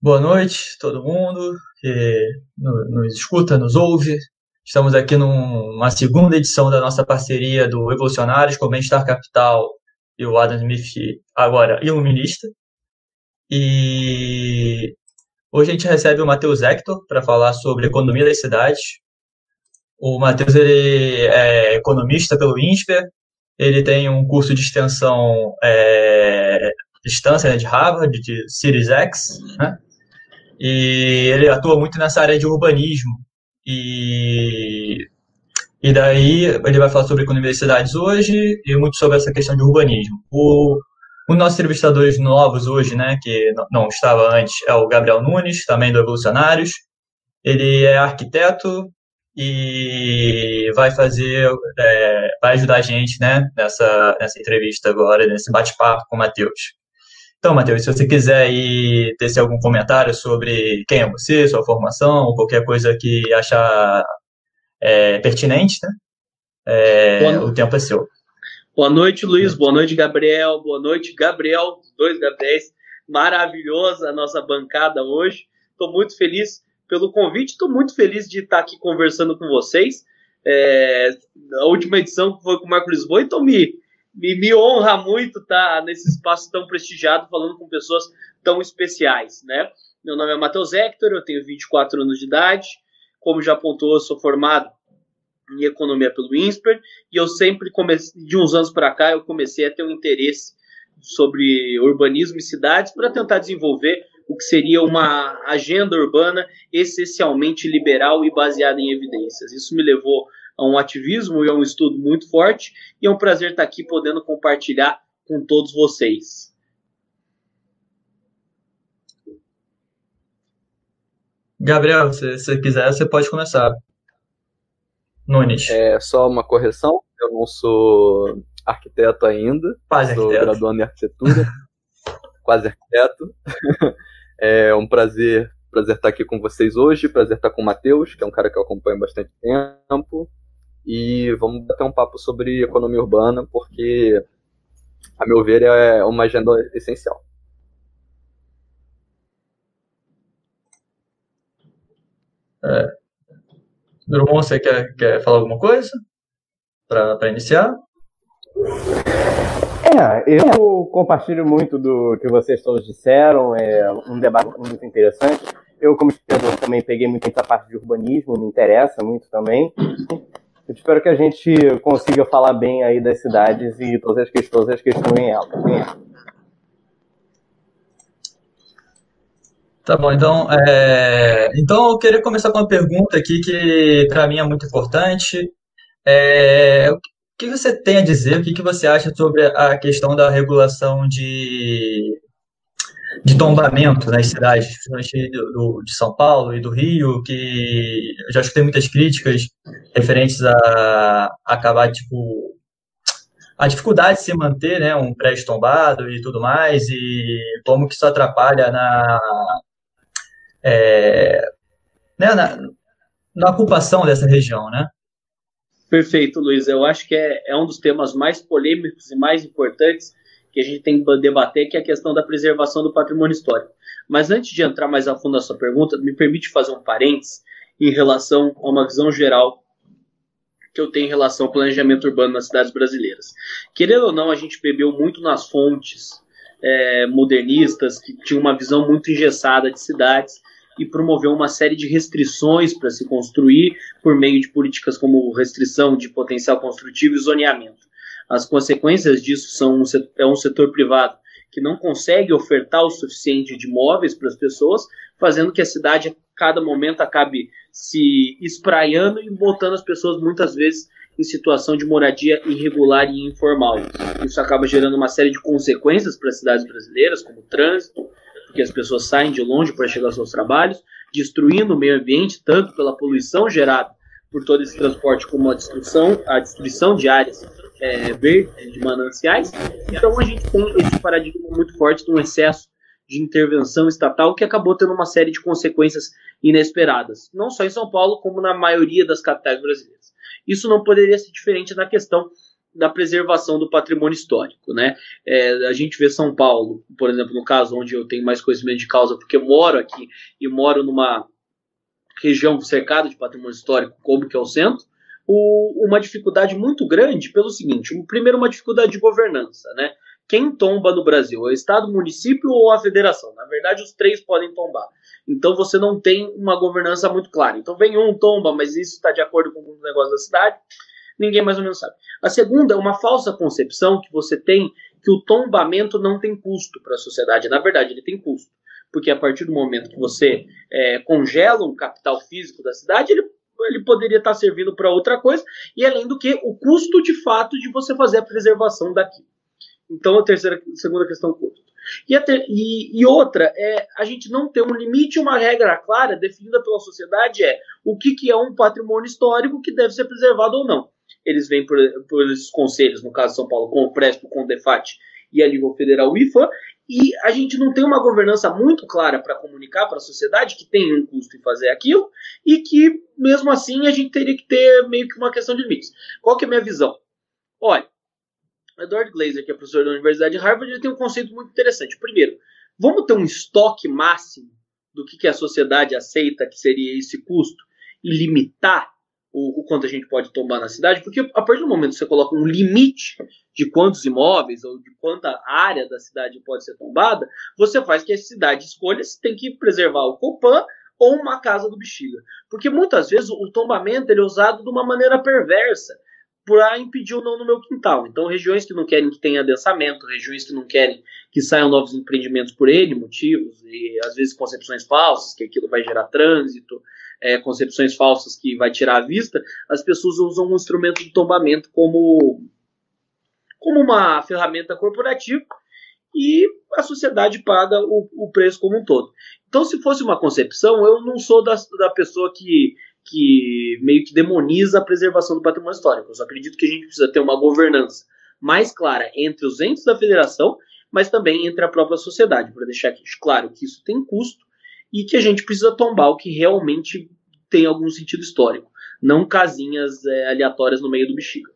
Boa noite, todo mundo que nos escuta, nos ouve. Estamos aqui numa segunda edição da nossa parceria do Evolucionários com o Bem-Estar Capital e o Adam Smith, agora iluminista. E hoje a gente recebe o Matheus Hector para falar sobre economia das cidades. O Matheus ele é economista pelo INSPER, ele tem um curso de extensão distância, né, de Harvard, de Series X, né? E ele atua muito nessa área de urbanismo. E daí ele vai falar sobre economia das cidades hoje e muito sobre essa questão de urbanismo. Um dos nossos entrevistadores novos hoje, né, que não estava antes, é o Gabriel Nunes, também do Evolucionários. Ele é arquiteto e vai ajudar a gente, né, nessa entrevista agora, nesse bate-papo com o Matheus. Então, Matheus, se você quiser aí tecer algum comentário sobre quem é você, sua formação, ou qualquer coisa que achar pertinente, né? O tempo é seu. Boa noite, Luiz. Boa noite, Gabriel. Boa noite, Gabriel. Os dois Gabriéis. Maravilhosa a nossa bancada hoje. Estou muito feliz pelo convite. Estou muito feliz de estar aqui conversando com vocês. A última edição foi com o Marco Lisboa, então me honra muito estar nesse espaço tão prestigiado, falando com pessoas tão especiais, né? Meu nome é Matheus Hector, eu tenho 24 anos de idade. Como já apontou, eu sou formado em economia pelo INSPER, e eu sempre de uns anos para cá, eu comecei a ter um interesse sobre urbanismo e cidades para tentar desenvolver o que seria uma agenda urbana essencialmente liberal e baseada em evidências. Isso me levou a um ativismo e a um estudo muito forte, e é um prazer estar aqui podendo compartilhar com todos vocês. Gabriel, se você quiser, você pode começar. Nunes. Só uma correção, eu não sou arquiteto ainda, sou graduando em arquitetura, quase arquiteto. É um prazer estar aqui com vocês hoje, prazer estar com o Matheus, que é um cara que eu acompanho há bastante tempo. E vamos bater um papo sobre economia urbana, porque, a meu ver, é uma agenda essencial. Drummond, você quer falar alguma coisa para iniciar? Eu compartilho muito do que vocês todos disseram, é um debate muito interessante. Eu, como escritor, também peguei muito essa parte de urbanismo, me interessa muito também. Eu espero que a gente consiga falar bem aí das cidades e todas as questões em ela. Tá bom, então eu queria começar com uma pergunta aqui que para mim é muito importante. O que você tem a dizer, o que você acha sobre a questão da regulação de tombamento nas cidades, principalmente de São Paulo e do Rio, que eu já escutei muitas críticas referentes a acabar, a dificuldade de se manter, né, um prédio tombado e tudo mais, e como que isso atrapalha na ocupação dessa região, né? Perfeito, Luiz. Eu acho que é um dos temas mais polêmicos e mais importantes que a gente tem que debater, que é a questão da preservação do patrimônio histórico. Mas antes de entrar mais a fundo na sua pergunta, me permite fazer um parênteses em relação a uma visão geral que eu tenho em relação ao planejamento urbano nas cidades brasileiras. Querendo ou não, a gente bebeu muito nas fontes modernistas, que tinham uma visão muito engessada de cidades, e promoveu uma série de restrições para se construir por meio de políticas como restrição de potencial construtivo e zoneamento. As consequências disso é um setor privado que não consegue ofertar o suficiente de imóveis para as pessoas, fazendo que a cidade, a cada momento, acabe se espraiando e botando as pessoas, muitas vezes, em situação de moradia irregular e informal. Isso acaba gerando uma série de consequências para as cidades brasileiras, como o trânsito, porque as pessoas saem de longe para chegar aos seus trabalhos, destruindo o meio ambiente, tanto pela poluição gerada por todo esse transporte, como a destruição de áreas verdes, de mananciais. Então a gente tem esse paradigma muito forte de um excesso de intervenção estatal que acabou tendo uma série de consequências inesperadas, não só em São Paulo, como na maioria das capitais brasileiras. Isso não poderia ser diferente na questão da preservação do patrimônio histórico, né? A gente vê São Paulo, por exemplo, no caso onde eu tenho mais conhecimento de causa, porque eu moro aqui e moro numa região cercada de patrimônio histórico, como que é o centro, uma dificuldade muito grande pelo seguinte: primeiro, uma dificuldade de governança, né? Quem tomba no Brasil? É o Estado, o município ou a federação? Na verdade, os três podem tombar. Então, você não tem uma governança muito clara. Então, vem um, tomba, mas isso está de acordo com os negócios da cidade. Ninguém mais ou menos sabe. A segunda é uma falsa concepção que você tem que o tombamento não tem custo para a sociedade. Na verdade, ele tem custo. Porque a partir do momento que você congela um capital físico da cidade, ele poderia estar servindo para outra coisa. E além do que, o custo de fato de você fazer a preservação daquilo. Então, segunda questão, custo. E outra, a gente não ter um limite, uma regra clara definida pela sociedade o que é um patrimônio histórico que deve ser preservado ou não. Eles vêm por esses conselhos, no caso de São Paulo, com o Presp, com o Defat e a nível federal, o IFAM, e a gente não tem uma governança muito clara para comunicar para a sociedade que tem um custo em fazer aquilo e que, mesmo assim, a gente teria que ter meio que uma questão de limites. Qual que é a minha visão? Olha, Edward Glaser, que é professor da Universidade de Harvard, ele tem um conceito muito interessante. Primeiro, vamos ter um estoque máximo do que a sociedade aceita que seria esse custo e limitar o quanto a gente pode tombar na cidade, porque a partir do momento que você coloca um limite de quantos imóveis ou de quanta área da cidade pode ser tombada, você faz que a cidade escolha se tem que preservar o Copan ou uma casa do Bexiga. Porque muitas vezes o tombamento ele é usado de uma maneira perversa para impedir ou não no meu quintal. Então, regiões que não querem que tenha adensamento, regiões que não querem que saiam novos empreendimentos por N motivos, e às vezes concepções falsas, que aquilo vai gerar trânsito, concepções falsas que vai tirar a vista, as pessoas usam um instrumento de tombamento como uma ferramenta corporativa e a sociedade paga o preço como um todo. Então, se fosse uma concepção, eu não sou da pessoa que meio que demoniza a preservação do patrimônio histórico. Eu só acredito que a gente precisa ter uma governança mais clara entre os entes da federação, mas também entre a própria sociedade, para deixar claro que isso tem custo e que a gente precisa tombar o que realmente tem algum sentido histórico, não casinhas aleatórias no meio do Bexiga.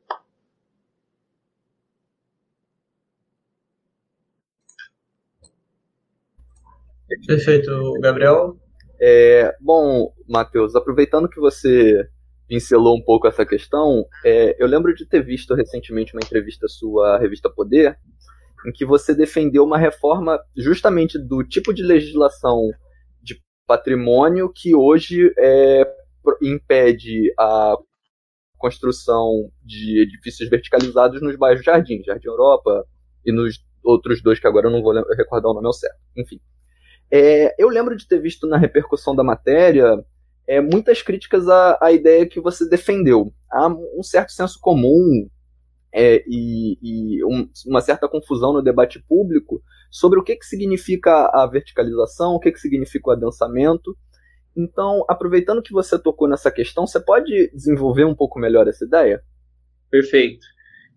Perfeito, Gabriel. Bom, Matheus, aproveitando que você pincelou um pouco essa questão, eu lembro de ter visto recentemente uma entrevista sua à revista Poder, em que você defendeu uma reforma justamente do tipo de legislação de patrimônio que hoje impede a construção de edifícios verticalizados nos bairros Jardim Europa e nos outros dois que agora eu não vou recordar o nome ao certo. Enfim. Eu lembro de ter visto na repercussão da matéria muitas críticas à ideia que você defendeu. Há um certo senso comum uma certa confusão no debate público sobre o que significa a verticalização, o que significa o adensamento. Então, aproveitando que você tocou nessa questão, você pode desenvolver um pouco melhor essa ideia? Perfeito.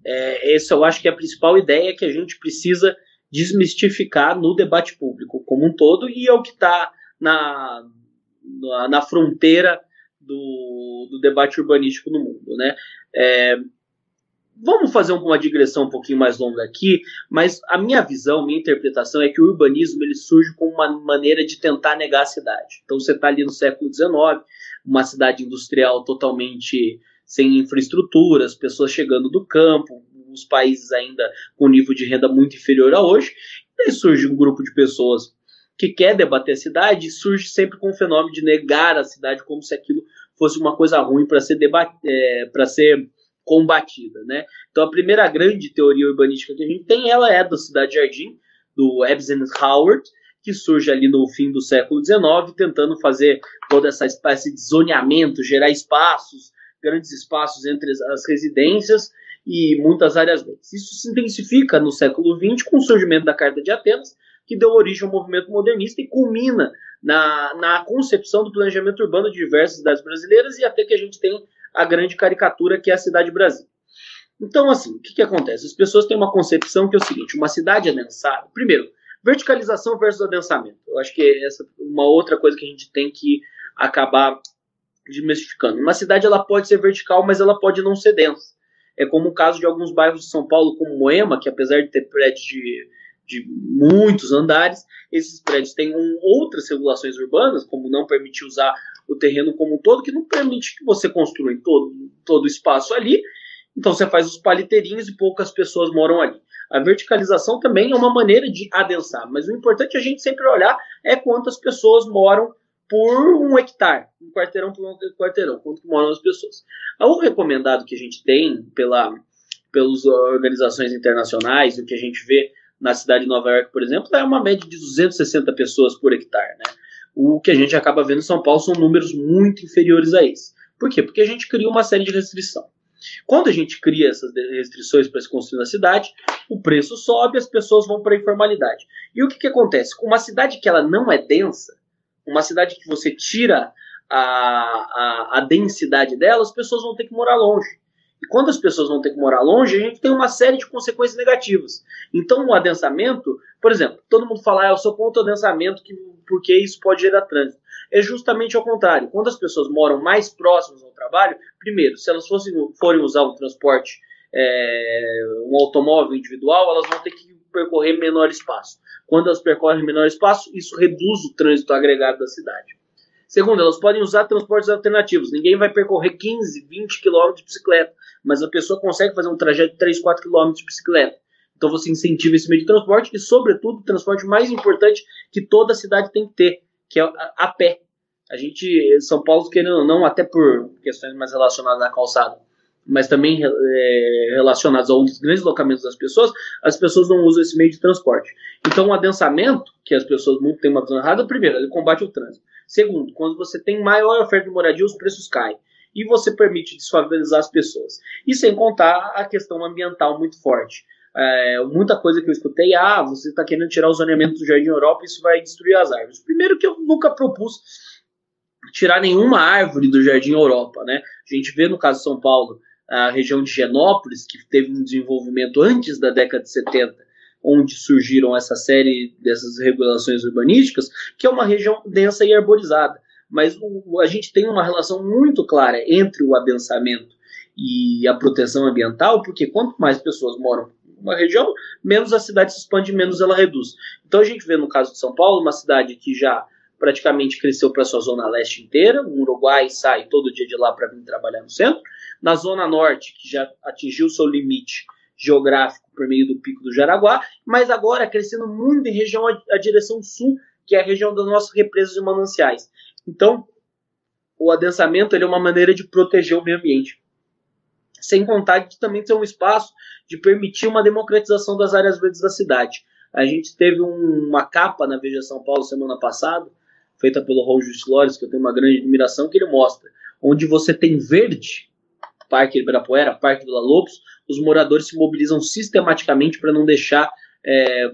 Essa eu acho que é a principal ideia que a gente precisa desmistificar no debate público como um todo, e é o que está na fronteira do debate urbanístico no mundo, né? Vamos fazer uma digressão um pouquinho mais longa aqui, mas a minha visão, minha interpretação é que o urbanismo ele surge como uma maneira de tentar negar a cidade. Então você está ali no século XIX, uma cidade industrial totalmente sem infraestrutura, as pessoas chegando do campo, os países ainda com nível de renda muito inferior a hoje, e aí surge um grupo de pessoas que quer debater a cidade e surge sempre com o fenômeno de negar a cidade como se aquilo fosse uma coisa ruim para ser combatida, né? Então a primeira grande teoria urbanística que a gente tem, ela é da Cidade Jardim, do Eisenhower, que surge ali no fim do século XIX, tentando fazer toda essa espécie de zoneamento, gerar espaços, grandes espaços entre as residências e muitas áreas verdes. Isso se intensifica no século XX com o surgimento da Carta de Atenas, que deu origem ao movimento modernista e culmina na concepção do planejamento urbano de diversas cidades brasileiras, e até que a gente tem a grande caricatura que é a Cidade Brasil. Então, assim, o que acontece? As pessoas têm uma concepção que é o seguinte: uma cidade adensada. Primeiro, verticalização versus adensamento. Eu acho que essa é uma outra coisa que a gente tem que acabar desmistificando. Uma cidade ela pode ser vertical, mas ela pode não ser densa. É como o caso de alguns bairros de São Paulo, como Moema, que apesar de ter prédios de muitos andares, esses prédios têm outras regulações urbanas, como não permitir usar o terreno como um todo, que não permite que você construa em todo o espaço ali. Então você faz os paliteirinhos e poucas pessoas moram ali. A verticalização também é uma maneira de adensar, mas o importante é a gente sempre olhar é quantas pessoas moram por um hectare, um quarteirão por um quarteirão, quanto que moram as pessoas. O recomendado que a gente tem pelas organizações internacionais, o que a gente vê na cidade de Nova York, por exemplo, é uma média de 260 pessoas por hectare, né? O que a gente acaba vendo em São Paulo são números muito inferiores a esse. Por quê? Porque a gente cria uma série de restrições. Quando a gente cria essas restrições para se construir na cidade, o preço sobe, as pessoas vão para a informalidade. E o que acontece? Uma cidade que ela não é densa, uma cidade que você tira a densidade dela, as pessoas vão ter que morar longe. E quando as pessoas vão ter que morar longe, a gente tem uma série de consequências negativas. Então, o adensamento, por exemplo, todo mundo fala, eu sou contra o adensamento porque isso pode gerar trânsito. É justamente ao contrário. Quando as pessoas moram mais próximas ao trabalho, primeiro, se elas forem usar um transporte, um automóvel individual, elas vão ter que percorrer menor espaço. Quando elas percorrem menor espaço, isso reduz o trânsito agregado da cidade. Segundo, elas podem usar transportes alternativos. Ninguém vai percorrer 15, 20 km de bicicleta, mas a pessoa consegue fazer um trajeto de 3, 4 km de bicicleta. Então você incentiva esse meio de transporte e, sobretudo, o transporte mais importante que toda cidade tem que ter, que é a pé. A gente, São Paulo, querendo ou não, até por questões mais relacionadas à calçada, mas também relacionadas aos grandes deslocamentos das pessoas, as pessoas não usam esse meio de transporte. Então o adensamento, que as pessoas muito têm uma visão errada, primeiro, ele combate o trânsito. Segundo, quando você tem maior oferta de moradia, os preços caem. E você permite desfavorizar as pessoas. E sem contar a questão ambiental muito forte. Muita coisa que eu escutei, você está querendo tirar o zoneamento do Jardim Europa, isso vai destruir as árvores. Primeiro que eu nunca propus tirar nenhuma árvore do Jardim Europa, né? A gente vê no caso de São Paulo, a região de Genópolis, que teve um desenvolvimento antes da década de 70, onde surgiram essa série dessas regulações urbanísticas, que é uma região densa e arborizada. Mas a gente tem uma relação muito clara entre o adensamento e a proteção ambiental, porque quanto mais pessoas moram numa região, menos a cidade se expande, menos ela reduz. Então a gente vê no caso de São Paulo, uma cidade que já praticamente cresceu para a sua zona leste inteira, o Uruguai sai todo dia de lá para vir trabalhar no centro, na zona norte, que já atingiu seu limite geográfico por meio do Pico do Jaraguá, mas agora crescendo muito em região a direção sul, que é a região das nossas represas e mananciais. Então, o adensamento ele é uma maneira de proteger o meio ambiente. Sem contar de também ter um espaço de permitir uma democratização das áreas verdes da cidade. A gente teve uma capa na Veja São Paulo semana passada, feita pelo Raul Flores, que eu tenho uma grande admiração, que ele mostra onde você tem verde, Parque Ibirapuera, Parque Vila Lobos, os moradores se mobilizam sistematicamente para não deixar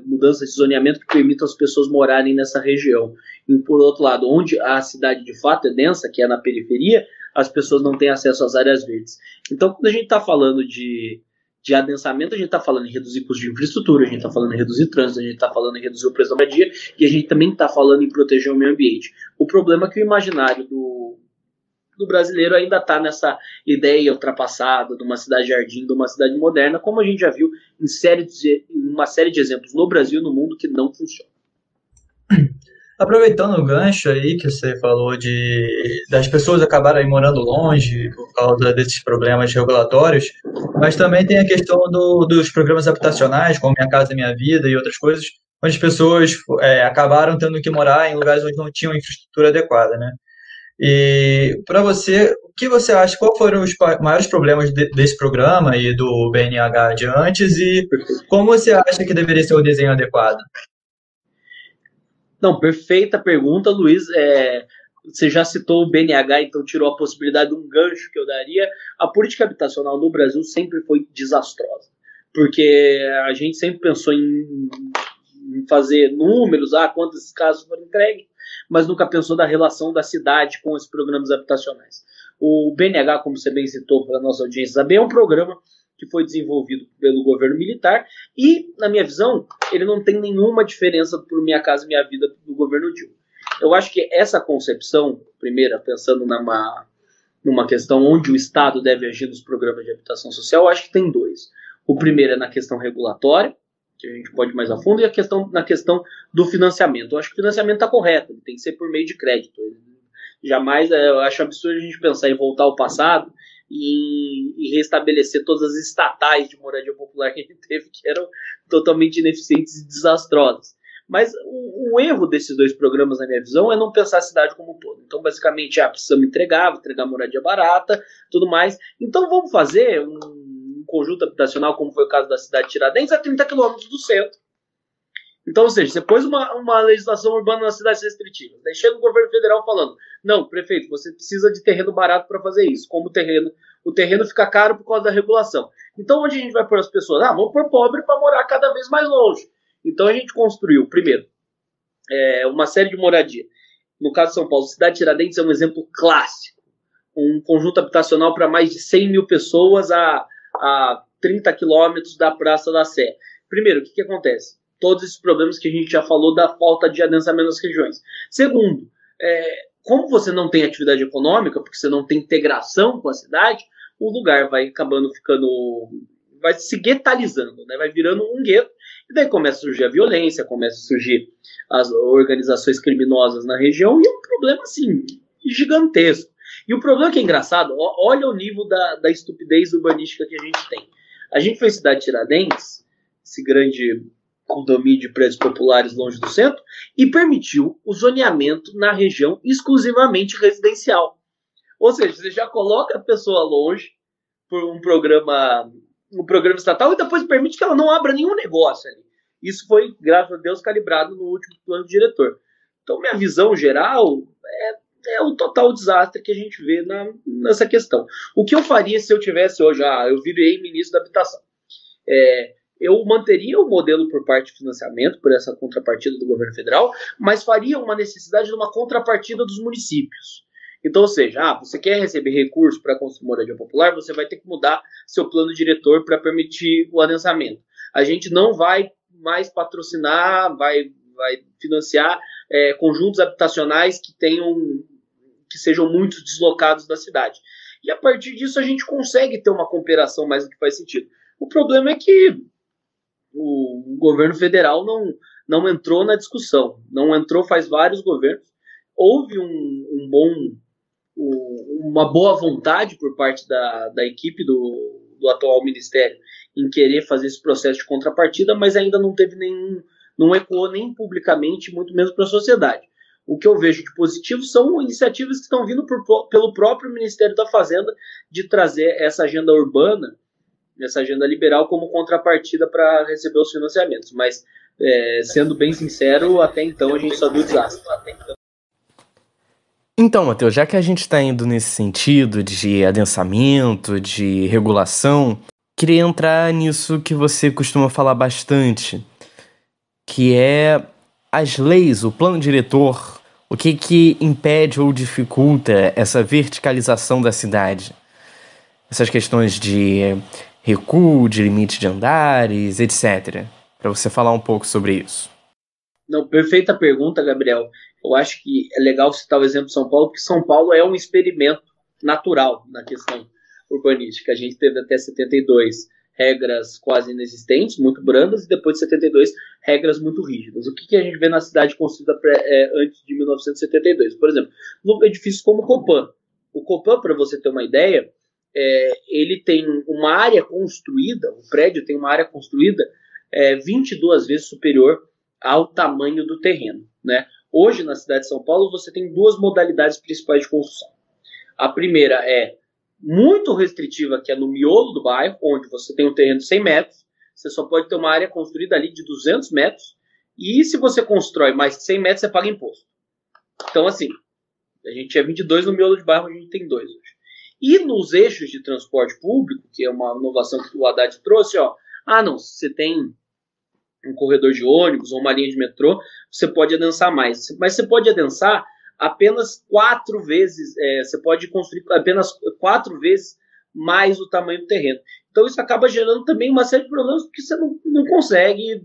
mudanças de zoneamento que permitam as pessoas morarem nessa região. E por outro lado, onde a cidade de fato é densa, que é na periferia, as pessoas não têm acesso às áreas verdes. Então, quando a gente está falando de adensamento, a gente está falando em reduzir custos de infraestrutura, a gente está falando em reduzir trânsito, a gente está falando em reduzir o preço da moradia e a gente também está falando em proteger o meio ambiente. O problema é que o imaginário do brasileiro ainda está nessa ideia ultrapassada de uma cidade-jardim, de uma cidade moderna, como a gente já viu em uma série de exemplos no Brasil e no mundo que não funciona. Aproveitando o gancho aí que você falou das pessoas acabarem morando longe por causa desses problemas regulatórios, mas também tem a questão dos programas habitacionais, como Minha Casa Minha Vida e outras coisas, onde as pessoas acabaram tendo que morar em lugares onde não tinham infraestrutura adequada, né? E para você, o que você acha, qual foram os maiores problemas desse programa e do BNH de antes e como você acha que deveria ser o desenho adequado? Não, perfeita pergunta, Luiz. Você já citou o BNH, então tirou a possibilidade de um gancho que eu daria. A política habitacional no Brasil sempre foi desastrosa, porque a gente sempre pensou em fazer números, quantos casos foram entregues, mas nunca pensou da relação da cidade com esses programas habitacionais. O BNH, como você bem citou para a nossa audiência saber, é um programa que foi desenvolvido pelo governo militar e, na minha visão, ele não tem nenhuma diferença por Minha Casa Minha Vida do governo Dilma. Eu acho que essa concepção, primeira, pensando numa questão onde o Estado deve agir nos programas de habitação social, eu acho que tem dois. O primeiro é na questão regulatória, que a gente pode ir mais a fundo, e na questão do financiamento. Eu acho que o financiamento está correto, ele tem que ser por meio de crédito. Jamais, eu acho absurdo a gente pensar em voltar ao passado e restabelecer todas as estatais de moradia popular que a gente teve, que eram totalmente ineficientes e desastrosas. Mas o erro desses dois programas, na minha visão, é não pensar a cidade como um todo. Então, basicamente, precisamos entregar moradia barata, tudo mais. Então, vamos fazer um conjunto habitacional, como foi o caso da cidade de Tiradentes, a 30 quilômetros do centro. Então, ou seja, você pôs uma legislação urbana nas cidades restritivas. Daí chega o governo federal falando, não, prefeito, você precisa de terreno barato para fazer isso. Como o terreno fica caro por causa da regulação. Então, onde a gente vai pôr as pessoas? Vamos pôr pobre para morar cada vez mais longe. Então a gente construiu, primeiro, uma série de moradia. No caso de São Paulo, a cidade de Tiradentes é um exemplo clássico. Um conjunto habitacional para mais de 100 mil pessoas a 30 quilômetros da Praça da Sé. Primeiro, o que acontece? Todos esses problemas que a gente já falou da falta de adensamento nas regiões. Segundo, como você não tem atividade econômica, porque você não tem integração com a cidade, o lugar vai acabando vai se guetalizando, né? Vai virando um gueto, e daí começa a surgir a violência, começa a surgir as organizações criminosas na região, e é um problema, assim, gigantesco. E o problema que é engraçado, olha o nível da estupidez urbanística que a gente tem. A gente fez cidade de Tiradentes, esse grande condomínio de prédios populares longe do centro, e permitiu o zoneamento na região exclusivamente residencial. Ou seja, você já coloca a pessoa longe por um programa estatal e depois permite que ela não abra nenhum negócio ali. Isso foi, graças a Deus, calibrado no último plano diretor. Então, minha visão geral é o total desastre que a gente vê nessa questão. O que eu faria se eu tivesse hoje, eu virei ministro da habitação? Eu manteria o modelo por parte de financiamento, por essa contrapartida do governo federal, mas faria uma necessidade de uma contrapartida dos municípios. Então, ou seja, você quer receber recursos para construir moradia popular, você vai ter que mudar seu plano diretor para permitir o adensamento. A gente não vai mais patrocinar, vai financiar conjuntos habitacionais que sejam muito deslocados da cidade. E a partir disso a gente consegue ter uma cooperação mais do que faz sentido. O problema é que o governo federal não entrou na discussão, não entrou faz vários governos. Houve uma boa vontade por parte da equipe do atual ministério em querer fazer esse processo de contrapartida, mas ainda não ecoou nem publicamente, muito menos para a sociedade. O que eu vejo de positivo são iniciativas que estão vindo pelo próprio Ministério da Fazenda de trazer essa agenda urbana, essa agenda liberal como contrapartida para receber os financiamentos. Mas, sendo bem sincero, até então a gente só viu desastre. Então, Matheus, já que a gente está indo nesse sentido de adensamento, de regulação, queria entrar nisso que você costuma falar bastante, que é as leis, o plano diretor, o que impede ou dificulta essa verticalização da cidade. Essas questões de recuo, de limite de andares, etc. Para você falar um pouco sobre isso. Não, perfeita pergunta, Gabriel. Eu acho que é legal citar o exemplo de São Paulo, porque São Paulo é um experimento natural na questão urbanística. A gente teve até 72 regras quase inexistentes, muito brandas, e depois de 72, regras muito rígidas. O que a gente vê na cidade construída antes de 1972? Por exemplo, edifícios como o Copan. O Copan, para você ter uma ideia, ele tem uma área construída, o prédio tem uma área construída 22 vezes superior ao tamanho do terreno, né? Hoje, na cidade de São Paulo, você tem duas modalidades principais de construção. A primeira é muito restritiva, que é no miolo do bairro, onde você tem um terreno de 100 metros, você só pode ter uma área construída ali de 200 metros, e se você constrói mais de 100 metros, você paga imposto. Então, assim, a gente tinha 22 no miolo de bairro, a gente tem 2 hoje. E nos eixos de transporte público, que é uma inovação que o Haddad trouxe, você tem um corredor de ônibus ou uma linha de metrô, você pode adensar mais. Mas você pode adensar apenas 4 vezes, você pode construir apenas 4 vezes mais o tamanho do terreno. Então isso acaba gerando também uma série de problemas, porque você não consegue,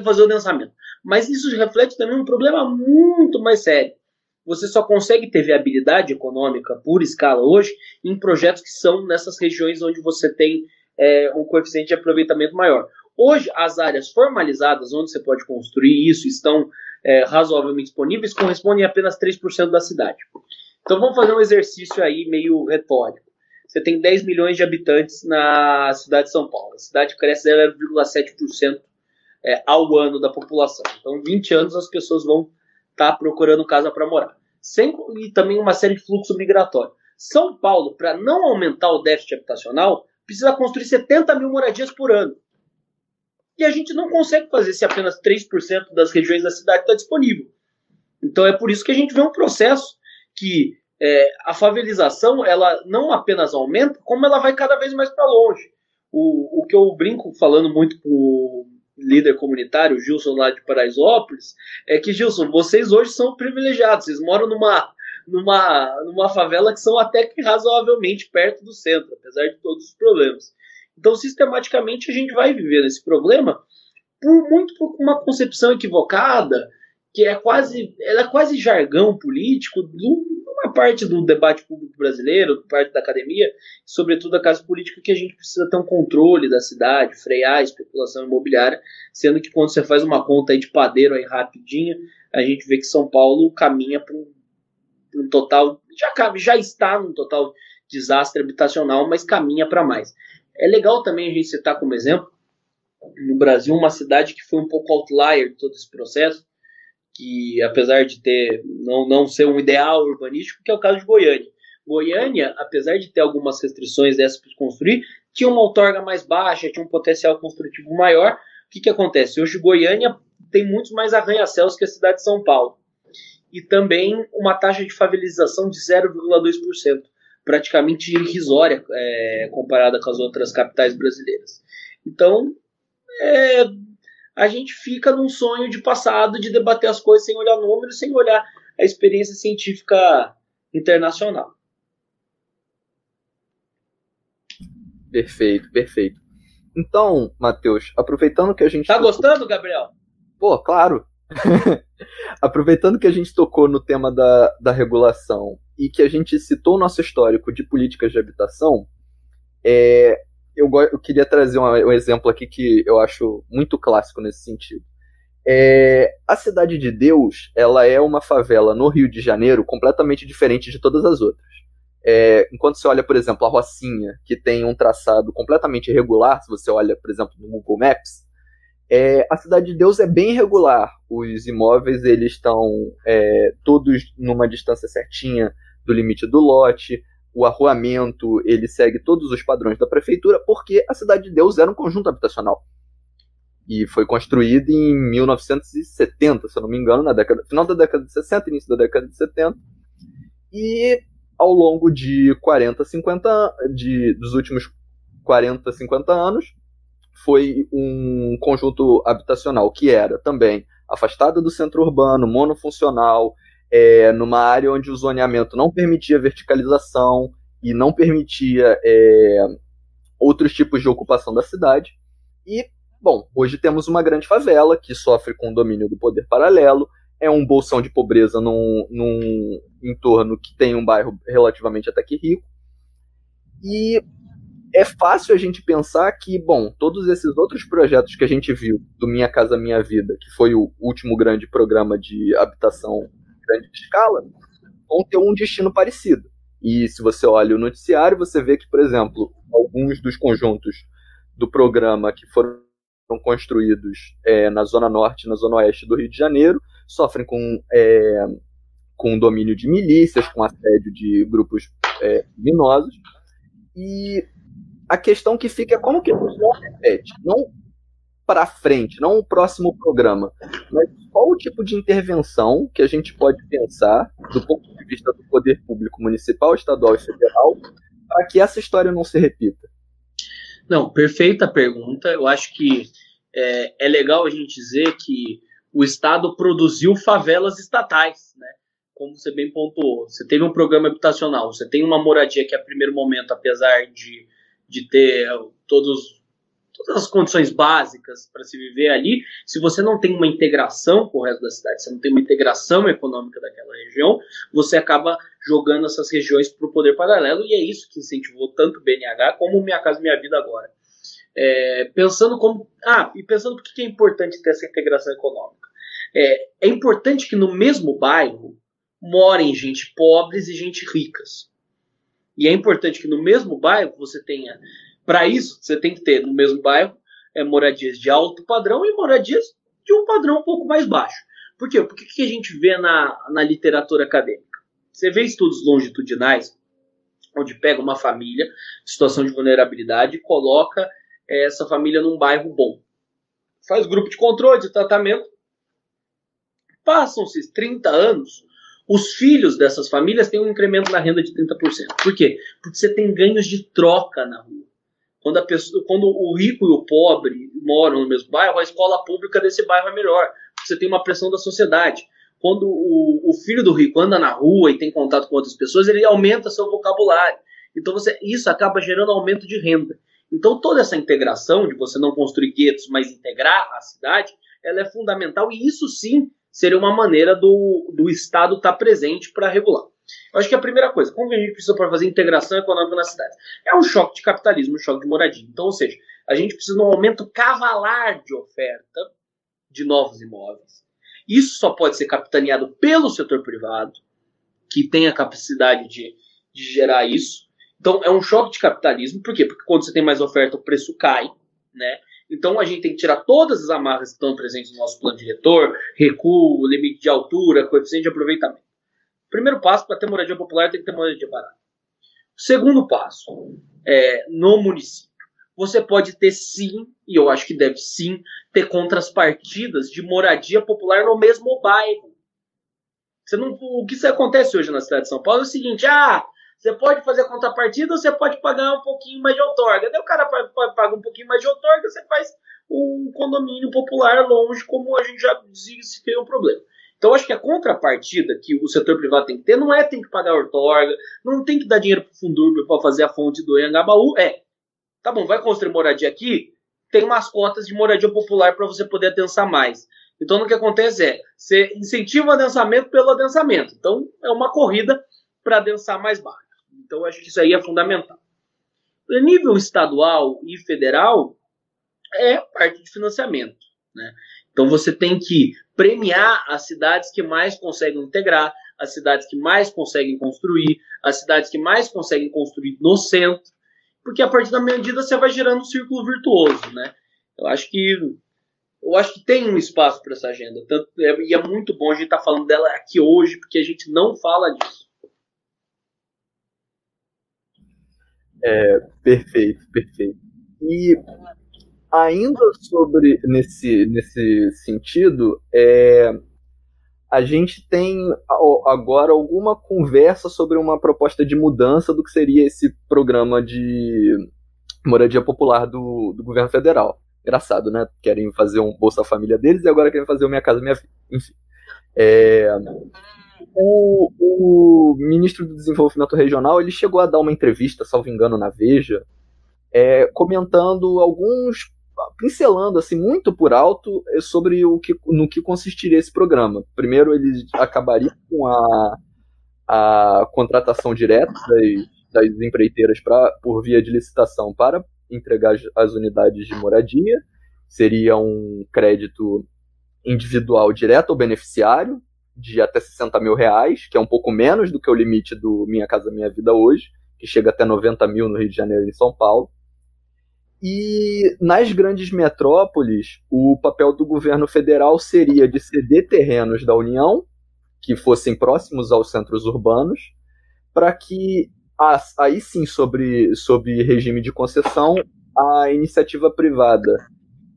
fazer o adensamento. Mas isso reflete também um problema muito mais sério, você só consegue ter viabilidade econômica por escala hoje em projetos que são nessas regiões onde você tem um coeficiente de aproveitamento maior. Hoje, as áreas formalizadas onde você pode construir isso estão razoavelmente disponíveis, correspondem a apenas 3% da cidade. Então vamos fazer um exercício aí meio retórico. Você tem 10 milhões de habitantes na cidade de São Paulo. A cidade cresce 0,7% ao ano da população. Então, em 20 anos, as pessoas vão estar procurando casa para morar. E também uma série de fluxo migratório. São Paulo, para não aumentar o déficit habitacional, precisa construir 70 mil moradias por ano. E a gente não consegue fazer se apenas 3% das regiões da cidade está disponível. Então, é por isso que a gente vê um processo que a favelização ela não apenas aumenta, como ela vai cada vez mais para longe. O que eu brinco falando muito com o líder comunitário, Gilson, lá de Paraisópolis, é que, Gilson, vocês hoje são privilegiados, vocês moram numa favela que são até que razoavelmente perto do centro, apesar de todos os problemas. Então, sistematicamente, a gente vai viver esse problema por uma concepção equivocada, que é quase jargão político, uma parte do debate público brasileiro, parte da academia, sobretudo a classe política, que a gente precisa ter um controle da cidade, frear a especulação imobiliária, sendo que quando você faz uma conta aí de padeiro aí rapidinha, a gente vê que São Paulo caminha para um total, já está num total desastre habitacional, mas caminha para mais. É legal também a gente citar como exemplo, no Brasil, uma cidade que foi um pouco outlier de todo esse processo, que apesar de não ser um ideal urbanístico, que é o caso de Goiânia. Goiânia, apesar de ter algumas restrições dessas para construir, tinha uma outorga mais baixa, tinha um potencial construtivo maior. O que acontece? Hoje Goiânia tem muitos mais arranha-céus que a cidade de São Paulo. E também uma taxa de favelização de 0,2%, praticamente irrisória comparada com as outras capitais brasileiras. Então, a gente fica num sonho de passado de debater as coisas sem olhar números, sem olhar a experiência científica internacional. Perfeito, perfeito. Então, Matheus, aproveitando que a gente... Tá gostando, Gabriel? Pô, claro. Aproveitando que a gente tocou no tema da regulação e que a gente citou o nosso histórico de políticas de habitação, eu queria trazer um exemplo aqui que eu acho muito clássico nesse sentido. A Cidade de Deus, ela é uma favela no Rio de Janeiro completamente diferente de todas as outras. Enquanto você olha, por exemplo, a Rocinha, que tem um traçado completamente irregular, se você olha, por exemplo, no Google Maps, a Cidade de Deus é bem irregular. Os imóveis eles estão todos numa distância certinha do limite do lote. O arruamento, ele segue todos os padrões da prefeitura, porque a Cidade de Deus era um conjunto habitacional. E foi construído em 1970, se eu não me engano, final da década de 60, início da década de 70. E ao longo de dos últimos 40, 50 anos, foi um conjunto habitacional que era também afastado do centro urbano, monofuncional, numa área onde o zoneamento não permitia verticalização e não permitia outros tipos de ocupação da cidade. E, bom, hoje temos uma grande favela que sofre com o domínio do poder paralelo, é um bolsão de pobreza num entorno que tem um bairro relativamente até que rico. E é fácil a gente pensar que, bom, todos esses outros projetos que a gente viu do Minha Casa Minha Vida, que foi o último grande programa de habitação grande escala, vão ter um destino parecido. E se você olha o noticiário, você vê que, por exemplo, alguns dos conjuntos do programa que foram construídos na Zona Norte e na Zona Oeste do Rio de Janeiro sofrem com domínio de milícias, com assédio de grupos criminosos. E a questão que fica é como que isso não repete, não para frente, não o próximo programa, mas qual o tipo de intervenção que a gente pode pensar do ponto de vista do poder público municipal, estadual e federal para que essa história não se repita? Não, perfeita pergunta. Eu acho que é legal a gente dizer que o Estado produziu favelas estatais, né? Como você bem pontuou. Você teve um programa habitacional, você tem uma moradia que a primeiro momento, apesar de ter todas as condições básicas para se viver ali, se você não tem uma integração com o resto da cidade, você não tem uma integração econômica daquela região, você acaba jogando essas regiões para o poder paralelo, e é isso que incentivou tanto o BNH como o Minha Casa Minha Vida agora. Pensando por que é importante ter essa integração econômica. É importante que no mesmo bairro morem gente pobres e gente ricas. E é importante que no mesmo bairro você tenha. Para isso, você tem que ter no mesmo bairro moradias de alto padrão e moradias de um padrão um pouco mais baixo. Por quê? Porque o que a gente vê na literatura acadêmica? Você vê estudos longitudinais, onde pega uma família em situação de vulnerabilidade e coloca essa família num bairro bom. Faz grupo de controle, de tratamento. Passam-se 30 anos, os filhos dessas famílias têm um incremento na renda de 30%. Por quê? Porque você tem ganhos de troca na rua. Quando o rico e o pobre moram no mesmo bairro, a escola pública desse bairro é melhor. Você tem uma pressão da sociedade. Quando o filho do rico anda na rua e tem contato com outras pessoas, ele aumenta seu vocabulário. Então isso acaba gerando aumento de renda. Então toda essa integração de você não construir guetos, mas integrar a cidade, ela é fundamental, e isso sim seria uma maneira do Estado estar presente para regular. Eu acho que a primeira coisa, como a gente precisa para fazer integração econômica na cidade? É um choque de capitalismo, um choque de moradia. Então, ou seja, a gente precisa de um aumento cavalar de oferta de novos imóveis. Isso só pode ser capitaneado pelo setor privado, que tem a capacidade de gerar isso. Então, é um choque de capitalismo. Por quê? Porque quando você tem mais oferta, o preço cai, né? Então, a gente tem que tirar todas as amarras que estão presentes no nosso plano diretor, recuo, limite de altura, coeficiente de aproveitamento. Primeiro passo, para ter moradia popular, tem que ter moradia barata. Segundo passo, no município. Você pode ter sim, e eu acho que deve sim, ter contrapartidas de moradia popular no mesmo bairro. O que acontece hoje na cidade de São Paulo é o seguinte, você pode fazer contrapartida ou você pode pagar um pouquinho mais de outorga. Daí o cara paga um pouquinho mais de outorga, você faz um condomínio popular longe, como a gente já dizia, se tem um problema. Então, eu acho que a contrapartida que o setor privado tem que ter não tem que pagar outorga, não tem que dar dinheiro para o Fundurb para fazer a fonte do Anhangabaú. Tá bom, vai construir moradia aqui, tem umas cotas de moradia popular para você poder adensar mais. Então, o que acontece você incentiva o adensamento pelo adensamento. Então, é uma corrida para adensar mais baixo. Então, eu acho que isso aí é fundamental. No nível estadual e federal, é parte de financiamento, né? Então, você tem que premiar as cidades que mais conseguem integrar, as cidades que mais conseguem construir, as cidades que mais conseguem construir no centro, porque a partir da medida você vai gerando um círculo virtuoso, né? Eu acho que tem um espaço para essa agenda, e é muito bom a gente estar falando dela aqui hoje, porque a gente não fala disso. Perfeito. E ainda sobre nesse sentido, a gente tem agora alguma conversa sobre uma proposta de mudança do que seria esse programa de moradia popular do governo federal. Engraçado, né? Querem fazer um Bolsa Família deles e agora querem fazer o Minha Casa Minha Vida. Enfim. O ministro do Desenvolvimento Regional, ele chegou a dar uma entrevista, salvo engano, na Veja, comentando pincelando assim, muito por alto sobre no que consistiria esse programa. Primeiro, ele acabaria com a contratação direta das empreiteiras por via de licitação para entregar as unidades de moradia. Seria um crédito individual direto ao beneficiário, de até R$60 mil, que é um pouco menos do que o limite do Minha Casa Minha Vida hoje, que chega até 90 mil no Rio de Janeiro e em São Paulo. E nas grandes metrópoles, o papel do governo federal seria de ceder terrenos da União, que fossem próximos aos centros urbanos, para que, aí sim, sob regime de concessão, a iniciativa privada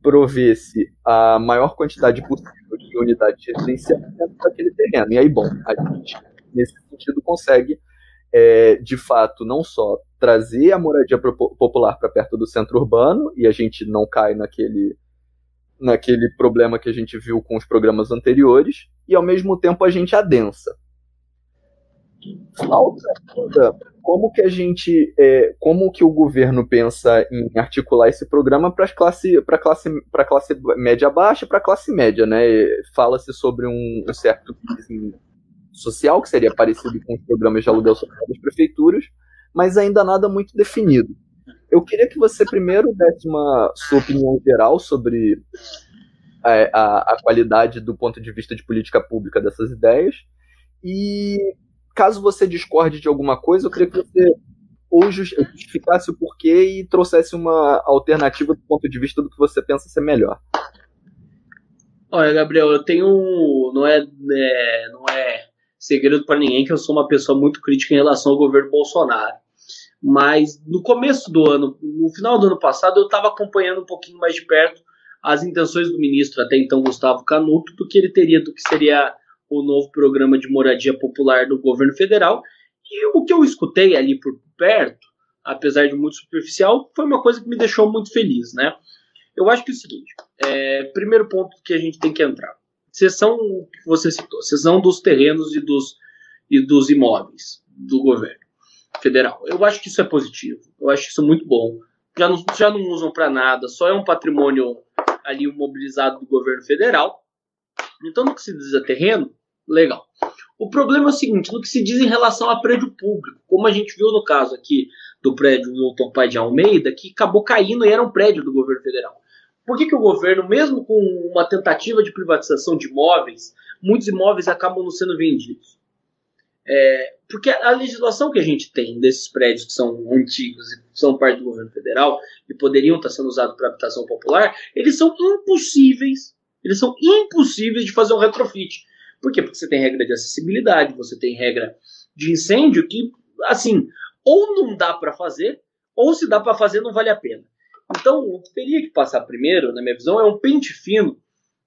provesse a maior quantidade possível de unidades residenciais dentro daquele terreno. E aí, bom, a gente, nesse sentido, consegue, de fato, não só trazer a moradia popular para perto do centro urbano, e a gente não cai naquele problema que a gente viu com os programas anteriores, e ao mesmo tempo a gente adensa. Falta como que a gente, como que o governo pensa em articular esse programa para classe média baixa e para classe média, né? Fala-se sobre um certo social, que seria parecido com os programas de aluguel social das prefeituras, mas ainda nada muito definido. Eu queria que você primeiro desse sua opinião geral sobre a qualidade do ponto de vista de política pública dessas ideias, e caso você discorde de alguma coisa, eu queria que você ou justificasse o porquê e trouxesse uma alternativa do ponto de vista do que você pensa ser melhor. Olha, Gabriel, eu tenho... Não é segredo para ninguém que eu sou uma pessoa muito crítica em relação ao governo Bolsonaro. Mas no começo do ano, no final do ano passado, eu estava acompanhando um pouquinho mais de perto as intenções do ministro, até então Gustavo Canuto, do que ele teria, do que seria o novo programa de moradia popular do governo federal. E o que eu escutei ali por perto, apesar de muito superficial, foi uma coisa que me deixou muito feliz, né? Eu acho que é o seguinte, primeiro ponto que a gente tem que entrar, seção que você citou, seção dos terrenos e dos imóveis do governo federal. Eu acho que isso é positivo, eu acho isso muito bom. Já não usam para nada, só é um patrimônio ali mobilizado do governo federal. Então, no que se diz a terreno, legal. O problema é o seguinte, no que se diz em relação a prédio público, como a gente viu no caso aqui do prédio Milton Pai de Almeida, que acabou caindo e era um prédio do governo federal. Por que o governo, mesmo com uma tentativa de privatização de imóveis, muitos imóveis acabam não sendo vendidos? Porque a legislação que a gente tem desses prédios que são antigos e são parte do governo federal e poderiam estar sendo usados para habitação popular, eles são impossíveis de fazer um retrofit. Por quê? Porque você tem regra de acessibilidade, você tem regra de incêndio que, assim, ou não dá para fazer, ou se dá para fazer não vale a pena. Então, o que teria que passar primeiro, na minha visão, é um pente fino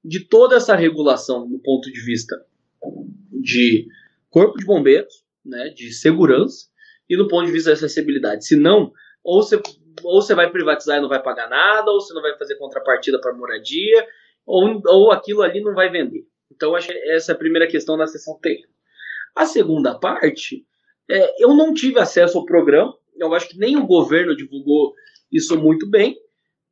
de toda essa regulação do ponto de vista de corpo de bombeiros, né, de segurança, e do ponto de vista de acessibilidade. Se não, ou você vai privatizar e não vai pagar nada, ou você não vai fazer contrapartida para moradia, ou aquilo ali não vai vender. Então, acho que essa é a primeira questão da seção terreno. A segunda parte, eu não tive acesso ao programa, eu acho que nem o governo divulgou isso muito bem,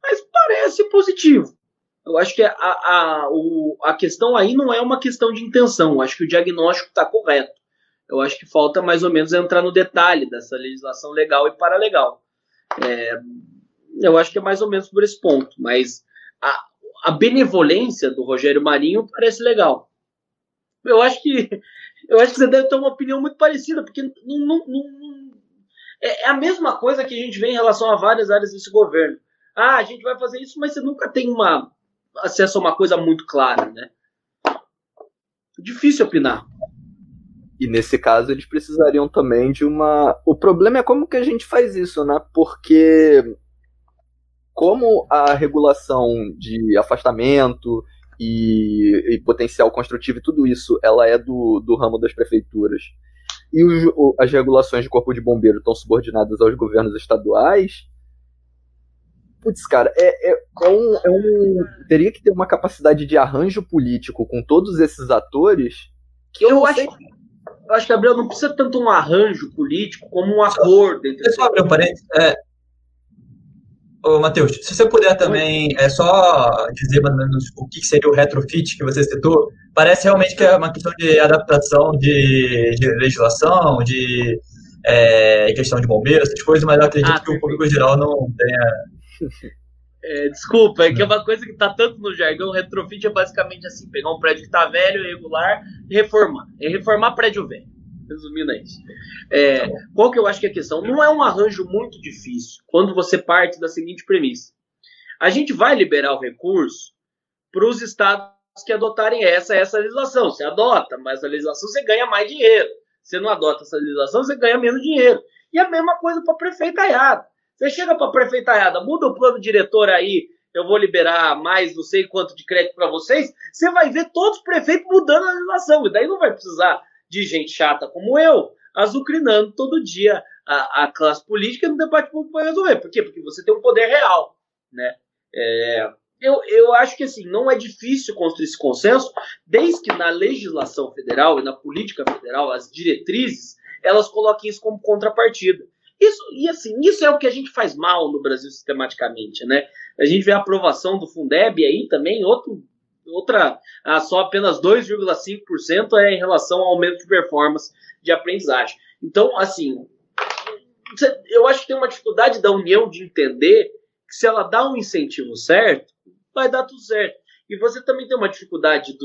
mas parece positivo. Eu acho que a questão aí não é uma questão de intenção, eu acho que o diagnóstico está correto. Eu acho que falta mais ou menos entrar no detalhe dessa legislação legal e paralegal. Eu acho que é mais ou menos por esse ponto, mas a benevolência do Rogério Marinho parece legal. Eu acho que você deve ter uma opinião muito parecida, porque é a mesma coisa que a gente vê em relação a várias áreas desse governo. A gente vai fazer isso, mas você nunca tem acesso a uma coisa muito clara, né? Difícil opinar. E nesse caso eles precisariam também de O problema é como que a gente faz isso, né? Porque como a regulação de afastamento e potencial construtivo e tudo isso, ela é do ramo das prefeituras, e as regulações de corpo de bombeiro estão subordinadas aos governos estaduais, putz, cara, teria que ter uma capacidade de arranjo político com todos esses atores que eu acho que, Gabriel, não precisa tanto um arranjo político como um acordo entre... Deixa eu abrir um parênteses. Ô, Matheus, se você puder também só dizer mais ou menos o que seria o retrofit que você citou, parece realmente que é uma questão de adaptação de legislação, de questão de bombeiros, essas coisas, mas eu acredito que o público geral não tenha... Desculpa, é que é uma coisa que está tanto no jargão. Retrofit é basicamente assim, pegar um prédio que está velho, irregular, e reformar. Reformar prédio velho. Resumindo isso. Qual que eu acho que é a questão? Não é um arranjo muito difícil quando você parte da seguinte premissa. A gente vai liberar o recurso para os estados que adotarem essa legislação. Você adota, mas a legislação você ganha mais dinheiro. Você não adota essa legislação, você ganha menos dinheiro. E a mesma coisa para a prefeitaiada. Você chega para a prefeitaiada, muda o plano diretor aí, eu vou liberar mais não sei quanto de crédito para vocês, você vai ver todos os prefeitos mudando a legislação. E daí não vai precisar de gente chata como eu, azucrinando todo dia a classe política no debate público para resolver. Por quê? Porque você tem um poder real, né? Eu acho que assim, não é difícil construir esse consenso, desde que na legislação federal e na política federal as diretrizes elas coloquem isso como contrapartida. Isso é o que a gente faz mal no Brasil sistematicamente, né? A gente vê a aprovação do Fundeb aí também, só apenas 2,5% é em relação ao aumento de performance de aprendizagem. Então, assim, eu acho que tem uma dificuldade da União de entender que se ela dá um incentivo certo, vai dar tudo certo. E você também tem uma dificuldade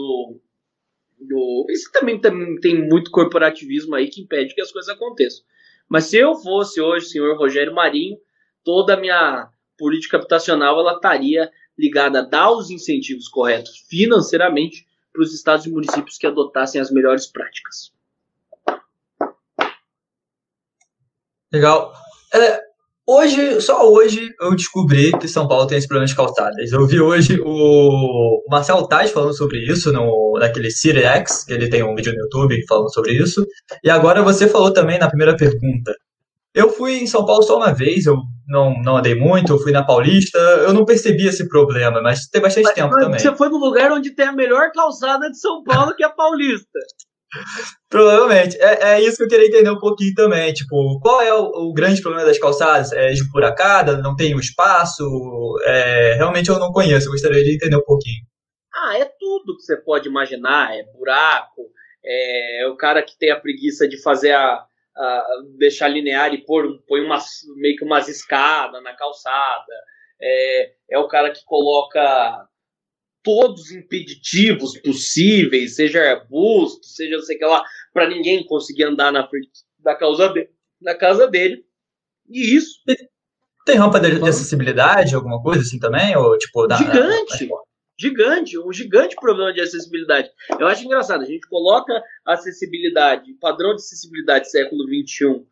isso também tem muito corporativismo aí que impede que as coisas aconteçam. Mas se eu fosse hoje o senhor Rogério Marinho, toda a minha política habitacional ela estaria ligada a dar os incentivos corretos financeiramente para os estados e municípios que adotassem as melhores práticas. Legal. Só hoje eu descobri que São Paulo tem esse problema de calçadas. Eu vi hoje o Marcelo Tais falando sobre isso naquele CityX, que ele tem um vídeo no YouTube falando sobre isso. E agora você falou também na primeira pergunta. Eu fui em São Paulo só uma vez, eu não andei muito, eu fui na Paulista, eu não percebi esse problema, mas tem bastante tempo também. Você foi no lugar onde tem a melhor calçada de São Paulo, que é a Paulista. Provavelmente. É isso que eu queria entender um pouquinho também. Tipo, qual é o grande problema das calçadas? É esburacada? Não tem o espaço? Realmente eu não conheço, eu gostaria de entender um pouquinho. É tudo que você pode imaginar. É buraco, é o cara que tem a preguiça de fazer deixar linear e põe meio que umas escadas na calçada. É o cara que coloca todos os impeditivos possíveis, seja arbusto, seja não sei o que lá, para ninguém conseguir andar na frente da casa dele. E isso. Tem rampa de acessibilidade, alguma coisa assim também? Ou, tipo, Gigante, um gigante problema de acessibilidade. Eu acho engraçado, a gente coloca acessibilidade, padrão de acessibilidade século XXI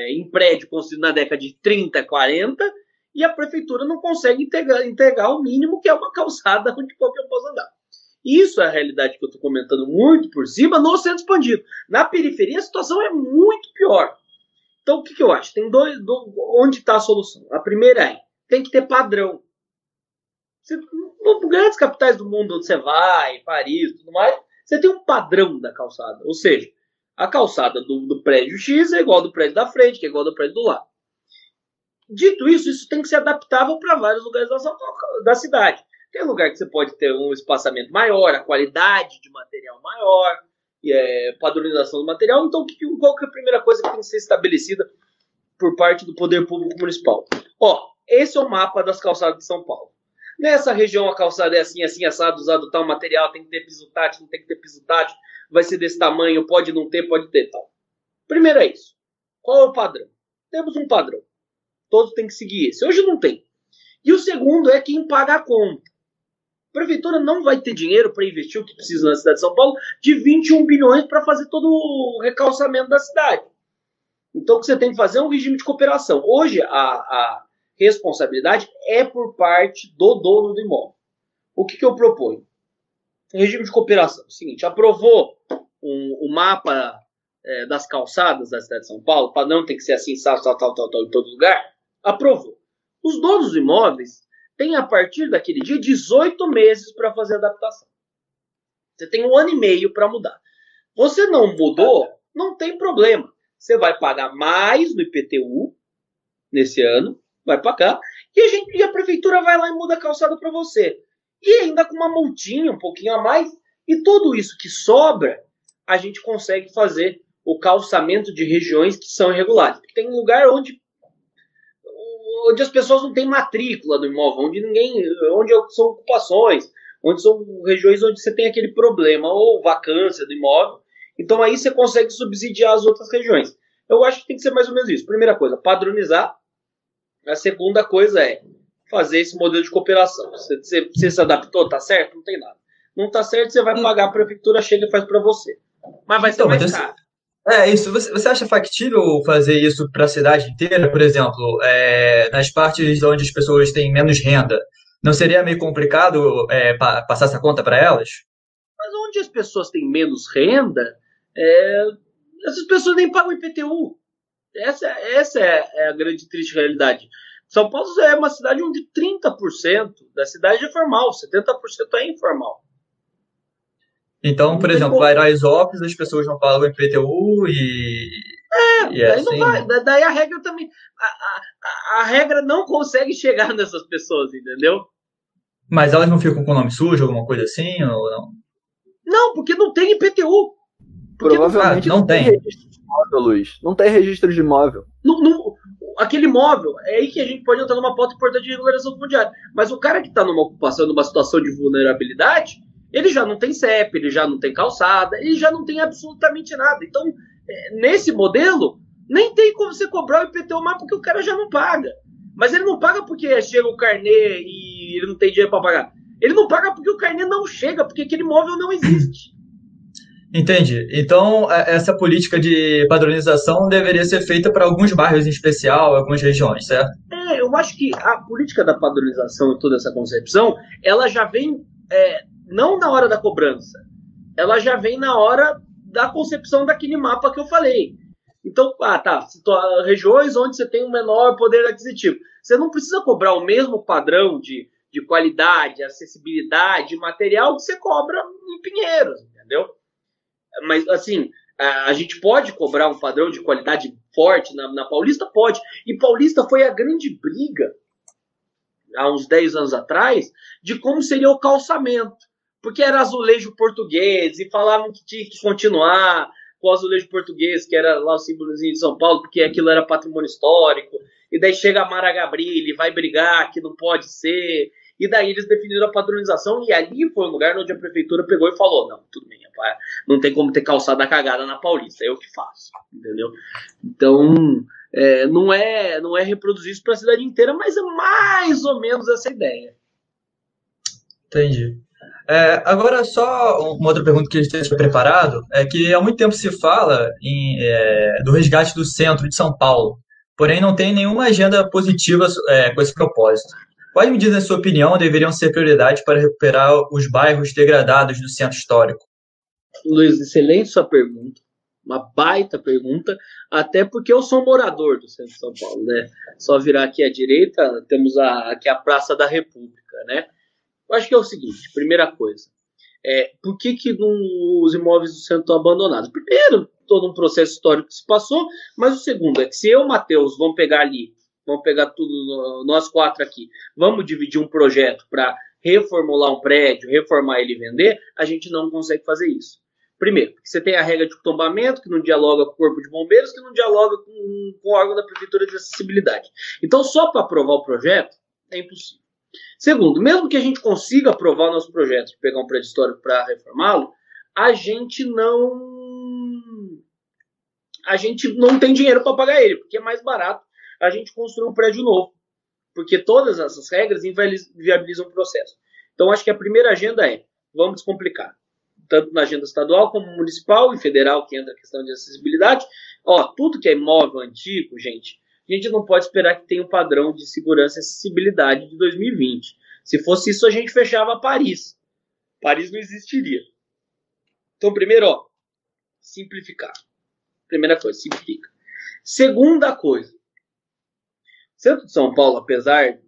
em prédio construído na década de 30, 40, e a prefeitura não consegue entregar o mínimo, que é uma calçada onde qualquer um possa andar. Isso é a realidade que eu estou comentando muito por cima no centro expandido. Na periferia a situação é muito pior. Então o que eu acho? Tem onde está a solução? A primeira tem que ter padrão. Nos grandes capitais do mundo onde você vai, Paris, tudo mais, você tem um padrão da calçada. Ou seja, a calçada do prédio X é igual ao do prédio da frente, que é igual ao do prédio do lado. Dito isso tem que ser adaptável para vários lugares da cidade. Tem lugar que você pode ter um espaçamento maior, a qualidade de material maior, padronização do material. Então, qual que é a primeira coisa que tem que ser estabelecida por parte do poder público municipal? Esse é o mapa das calçadas de São Paulo. Nessa região a calçada é assim, assado, usado tal material, tem que ter piso tátil, não tem que ter piso tátil, vai ser desse tamanho, pode não ter, pode ter tal. Primeiro é isso. Qual é o padrão? Temos um padrão. Todos têm que seguir esse. Hoje não tem. E o segundo é quem paga a conta. A prefeitura não vai ter dinheiro para investir o que precisa na cidade de São Paulo de 21 bilhões para fazer todo o recalçamento da cidade. Então o que você tem que fazer é um regime de cooperação. Hoje a responsabilidade é por parte do dono do imóvel. O que eu proponho? Um regime de cooperação. É o seguinte, aprovou o mapa das calçadas da cidade de São Paulo, o padrão tem que ser assim, tal, em todo lugar, aprovou. Os donos dos imóveis têm, a partir daquele dia, 18 meses para fazer a adaptação. Você tem 1 ano e meio para mudar. Você não mudou, não tem problema. Você vai pagar mais no IPTU nesse ano, vai pagar, e a prefeitura vai lá e muda a calçada para você. E ainda com uma multinha, um pouquinho a mais, e tudo isso que sobra, a gente consegue fazer o calçamento de regiões que são irregulares. Porque tem um lugar onde as pessoas não têm matrícula do imóvel, onde são ocupações, onde são regiões onde você tem aquele problema, ou vacância do imóvel. Então aí você consegue subsidiar as outras regiões. Eu acho que tem que ser mais ou menos isso. Primeira coisa, padronizar. A segunda coisa é fazer esse modelo de cooperação. Você se adaptou, tá certo? Não tem nada. Não tá certo, você vai pagar, a prefeitura chega e faz para você. Mas vai ser mais caro. Isso. Você acha factível fazer isso para a cidade inteira? Por exemplo, nas partes onde as pessoas têm menos renda, não seria meio complicado passar essa conta para elas? Mas onde as pessoas têm menos renda, essas pessoas nem pagam IPTU. Essa é a grande triste realidade. São Paulo é uma cidade onde 30% da cidade é formal, 70% é informal. Então, por exemplo, lá em Paraisópolis as pessoas não pagam IPTU e daí assim, não vai. Daí a regra também. A regra não consegue chegar nessas pessoas, entendeu? Mas elas não ficam com o nome sujo, alguma coisa assim, ou não? Não, porque não tem IPTU. Provavelmente não tem registro de imóvel, Luiz. Não tem registro de imóvel. Aquele imóvel, é aí que a gente pode entrar numa pauta importante de regularização fundiária. Mas o cara que está numa ocupação, numa situação de vulnerabilidade, ele já não tem CEP, ele já não tem calçada, ele já não tem absolutamente nada. Então, nesse modelo, nem tem como você cobrar o IPTU mais porque o cara já não paga. Mas ele não paga porque chega o carnê e ele não tem dinheiro para pagar. Ele não paga porque o carnê não chega, porque aquele imóvel não existe. Entendi. Então, essa política de padronização deveria ser feita para alguns bairros em especial, algumas regiões, certo? Eu acho que a política da padronização e toda essa concepção, ela já vem não na hora da cobrança, ela já vem na hora da concepção daquele mapa que eu falei. Então, regiões onde você tem um menor poder aquisitivo. Você não precisa cobrar o mesmo padrão de qualidade, acessibilidade, material que você cobra em Pinheiros, entendeu? Mas, assim, a gente pode cobrar um padrão de qualidade forte na Paulista? Pode. E Paulista foi a grande briga, há uns 10 anos atrás, de como seria o calçamento. Porque era azulejo português, e falavam que tinha que continuar com o azulejo português, que era lá o símbolozinho de São Paulo, porque aquilo era patrimônio histórico. E daí chega a Mara Gabrilli, vai brigar, que não pode ser. E daí eles definiram a padronização, e ali foi um lugar onde a prefeitura pegou e falou, não, tudo bem, rapaz, não tem como ter calçada cagada na Paulista, é eu que faço, entendeu? Então, não é reproduzir isso para a cidade inteira, mas é mais ou menos essa ideia. Entendi. Agora, só uma outra pergunta que a gente tinha preparado, é que há muito tempo se fala do resgate do centro de São Paulo, porém não tem nenhuma agenda positiva com esse propósito. Quais medidas, na sua opinião, deveriam ser prioridade para recuperar os bairros degradados do centro histórico? Luiz, excelente sua pergunta. Uma baita pergunta, até porque eu sou morador do centro de São Paulo, né? Só virar aqui à direita, temos aqui a Praça da República, né? Eu acho que é o seguinte, primeira coisa, por que os imóveis do centro estão abandonados? Primeiro, todo um processo histórico que se passou, mas o segundo é que se eu, Matheus, vamos pegar tudo, nós 4 aqui, vamos dividir um projeto para reformular um prédio, reformar ele e vender, a gente não consegue fazer isso. Primeiro, porque você tem a regra de tombamento, que não dialoga com o corpo de bombeiros, que não dialoga com o órgão da prefeitura de acessibilidade. Então, só para aprovar o projeto, é impossível. Segundo, mesmo que a gente consiga aprovar o nosso projeto, pegar um prédio histórico para reformá-lo, a gente não tem dinheiro para pagar ele, porque é mais barato a gente construir um prédio novo, porque todas essas regras inviabilizam o processo. Então, acho que a primeira agenda vamos descomplicar, tanto na agenda estadual como municipal e federal, que entra a questão de acessibilidade. Tudo que é imóvel antigo, gente, a gente não pode esperar que tenha um padrão de segurança e acessibilidade de 2020. Se fosse isso, a gente fechava Paris. Paris não existiria. Então, primeiro, simplificar. Primeira coisa, simplifica. Segunda coisa, centro de São Paulo, apesar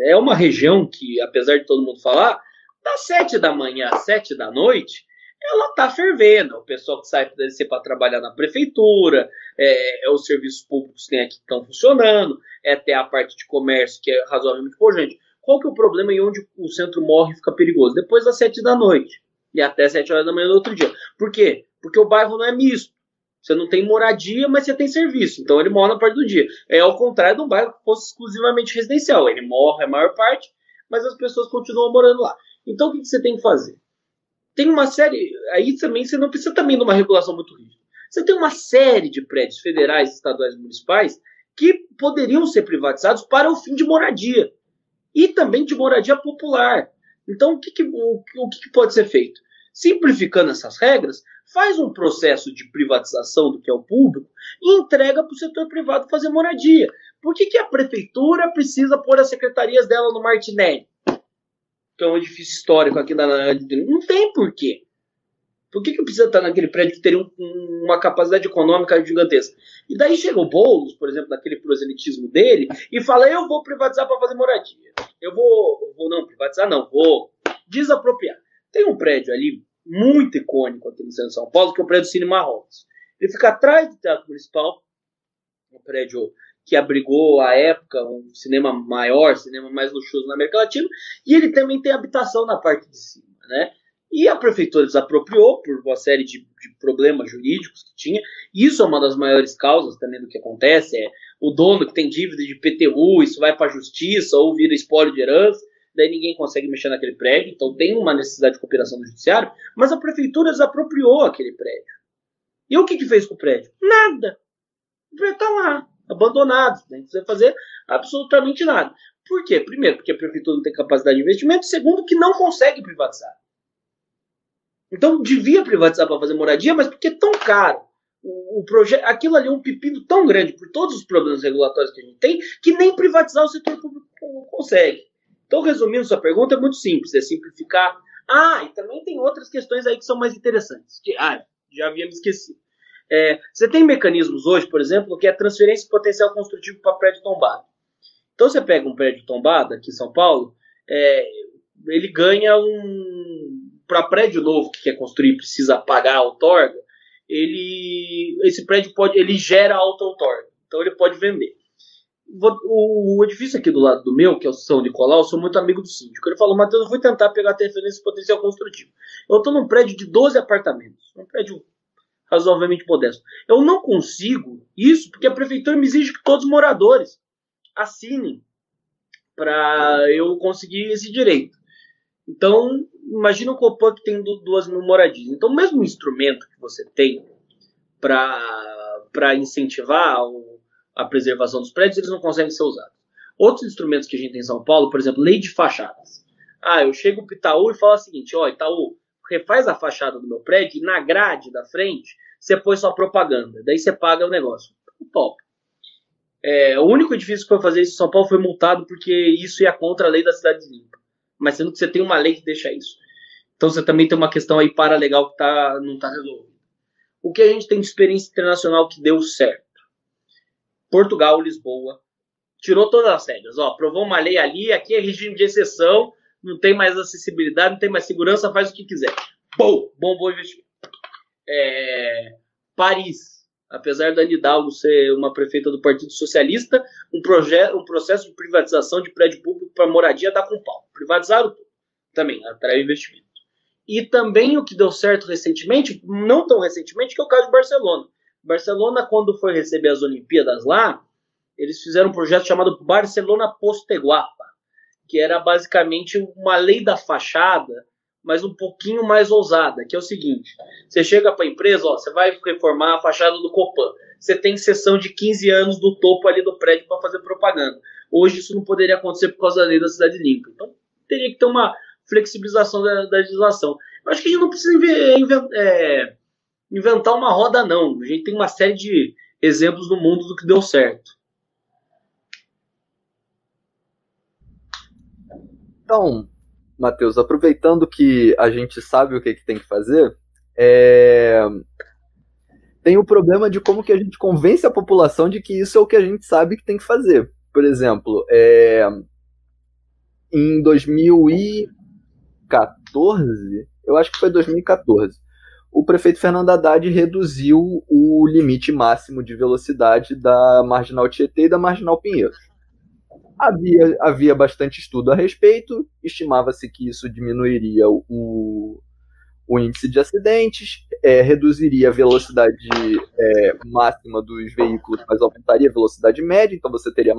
é uma região que, apesar de todo mundo falar, das 7 da manhã às 7 da noite, ela está fervendo. O pessoal que sai para trabalhar na prefeitura, os serviços públicos que tem aqui que estão funcionando, até a parte de comércio que é razoavelmente pujante. Qual que é o problema e onde o centro morre e fica perigoso? Depois das 7 da noite e até 7 horas da manhã do outro dia. Por quê? Porque o bairro não é misto. Você não tem moradia, mas você tem serviço. Então ele morre na parte do dia. É ao contrário de um bairro que fosse exclusivamente residencial. Ele morre a maior parte, mas as pessoas continuam morando lá. Então o que você tem que fazer? Tem uma série... Aí também você não precisa também de uma regulação muito rígida. Você tem uma série de prédios federais, estaduais e municipais que poderiam ser privatizados para o fim de moradia. E também de moradia popular. Então o que pode ser feito? Simplificando essas regras, faz um processo de privatização do que é o público e entrega para o setor privado fazer moradia. Por que a prefeitura precisa pôr as secretarias dela no Martinelli, que é um edifício histórico aqui da... Não tem porquê. Por que precisa estar naquele prédio que teria uma capacidade econômica gigantesca? E daí chega o Boulos, por exemplo, naquele proselitismo dele, e fala, eu vou privatizar para fazer moradia. Vou desapropriar. Tem um prédio ali, muito icônico aqui no centro de São Paulo, que é o prédio do Cine Marrocos. Ele fica atrás do Teatro Municipal, um prédio que abrigou, à época, um cinema maior, cinema mais luxuoso na América Latina, e ele também tem habitação na parte de cima, né? E a prefeitura desapropriou por uma série de problemas jurídicos que tinha. Isso é uma das maiores causas também do que acontece, é o dono que tem dívida de IPTU, isso vai para a justiça ou vira espólio de herança, daí ninguém consegue mexer naquele prédio, então tem uma necessidade de cooperação do judiciário, mas a prefeitura desapropriou aquele prédio. E o que fez com o prédio? Nada. O prédio está lá, abandonado, não precisa fazer absolutamente nada. Por quê? Primeiro, porque a prefeitura não tem capacidade de investimento, segundo, que não consegue privatizar. Então, devia privatizar para fazer moradia, mas porque é tão caro. O projeto, aquilo ali é um pepino tão grande por todos os problemas regulatórios que a gente tem, que nem privatizar o setor público consegue. Então, resumindo sua pergunta, é muito simples, é simplificar. E também tem outras questões aí que são mais interessantes, que já havia me esquecido. Você tem mecanismos hoje, por exemplo, que é a transferência de potencial construtivo para prédio tombado. Então, você pega um prédio tombado aqui em São Paulo, ele ganha para prédio novo que quer construir, precisa pagar a outorga, esse prédio ele gera alta outorga, então ele pode vender. O edifício aqui do lado do meu, que é o São Nicolau, eu sou muito amigo do síndico. Ele falou: Matheus, eu vou tentar pegar a transferência de potencial construtivo. Eu estou num prédio de 12 apartamentos, um prédio razoavelmente modesto. Eu não consigo isso porque a prefeitura me exige que todos os moradores assinem para eu conseguir esse direito. Então, imagina um Copan que tem 2.000 moradias. Então, o mesmo instrumento que você tem para incentivar a preservação dos prédios, eles não conseguem ser usados. Outros instrumentos que a gente tem em São Paulo, por exemplo, lei de fachadas. Eu chego para o Itaú e falo o seguinte: Itaú, refaz a fachada do meu prédio e na grade da frente você põe sua propaganda. Daí você paga o negócio. Top. O único edifício que foi fazer isso em São Paulo foi multado porque isso ia contra a lei da cidade limpa. Mas sendo que você tem uma lei que deixa isso. Então você também tem uma questão aí paralegal que não está resolvida. O que a gente tem de experiência internacional que deu certo? Portugal, Lisboa, tirou todas as regras. Aprovou uma lei ali, aqui é regime de exceção, não tem mais acessibilidade, não tem mais segurança, faz o que quiser. Bom investimento. Paris, apesar da Anne Hidalgo ser uma prefeita do Partido Socialista, um processo de privatização de prédio público para moradia dá com pau. Privatizaram tudo. Também atrai investimento. E também o que deu certo recentemente, não tão recentemente, que é o caso de Barcelona. Barcelona, quando foi receber as Olimpíadas lá, eles fizeram um projeto chamado Barcelona Posteguapa, que era basicamente uma lei da fachada, mas um pouquinho mais ousada, que é o seguinte: você chega para a empresa, você vai reformar a fachada do Copan, você tem sessão de 15 anos do topo ali do prédio para fazer propaganda. Hoje isso não poderia acontecer por causa da lei da cidade limpa. Então teria que ter uma flexibilização da legislação. Eu acho que a gente não precisa inventar uma roda, não. A gente tem uma série de exemplos no mundo do que deu certo. Então, Matheus, aproveitando que a gente sabe o que tem que fazer, tem o problema de como que a gente convence a população de que isso é o que a gente sabe que tem que fazer. Por exemplo, em 2014, eu acho que foi 2014, o prefeito Fernando Haddad reduziu o limite máximo de velocidade da Marginal Tietê e da Marginal Pinheiros. Havia bastante estudo a respeito, estimava-se que isso diminuiria o índice de acidentes, reduziria a velocidade máxima dos veículos, mas aumentaria a velocidade média, então você teria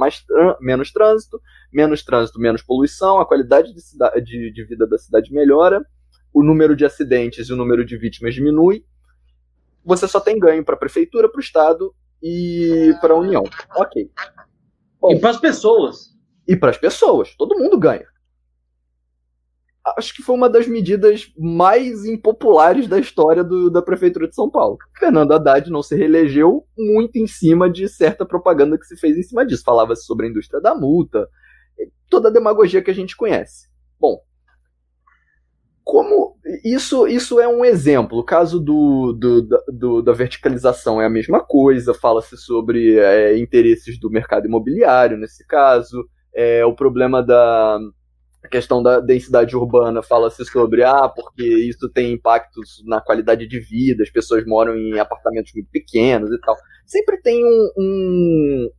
menos trânsito, menos poluição, a qualidade de vida da cidade melhora, o número de acidentes e o número de vítimas diminui, você só tem ganho para a prefeitura, para o estado e para a União. Ok. Bom, e para as pessoas. E para as pessoas, todo mundo ganha. Acho que foi uma das medidas mais impopulares da história da Prefeitura de São Paulo. Fernando Haddad não se reelegeu muito em cima de certa propaganda que se fez em cima disso. Falava-se sobre a indústria da multa, toda a demagogia que a gente conhece. Bom, como isso é um exemplo. O caso da verticalização é a mesma coisa. Fala-se sobre interesses do mercado imobiliário, nesse caso. O problema a questão da densidade urbana, fala-se sobre, porque isso tem impactos na qualidade de vida, as pessoas moram em apartamentos muito pequenos e tal. Sempre tem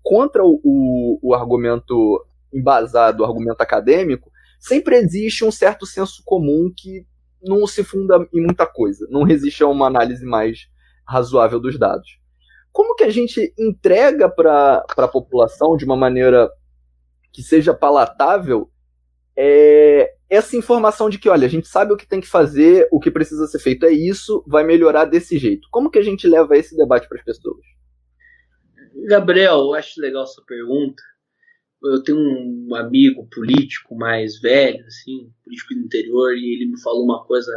contra o argumento embasado, o argumento acadêmico, sempre existe um certo senso comum que não se funda em muita coisa, não resiste a uma análise mais razoável dos dados. Como que a gente entrega para a população, de uma maneira que seja palatável, essa informação de que, olha, a gente sabe o que tem que fazer, o que precisa ser feito é isso, vai melhorar desse jeito? Como que a gente leva esse debate para as pessoas? Gabriel, eu acho legal essa pergunta. Eu tenho um amigo político mais velho, assim, político do interior, e ele me falou uma coisa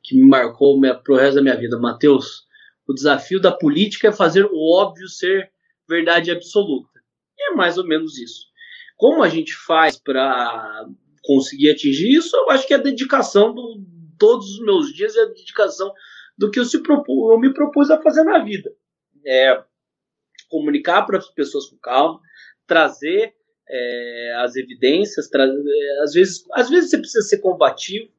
que me marcou pro resto da minha vida. Matheus, o desafio da política é fazer o óbvio ser verdade absoluta. E é mais ou menos isso. Como a gente faz para conseguir atingir isso? Eu acho que é a dedicação de todos os meus dias, é a dedicação do que eu me propus a fazer na vida. Comunicar para as pessoas com calma, trazer as evidências, às vezes você precisa ser combativo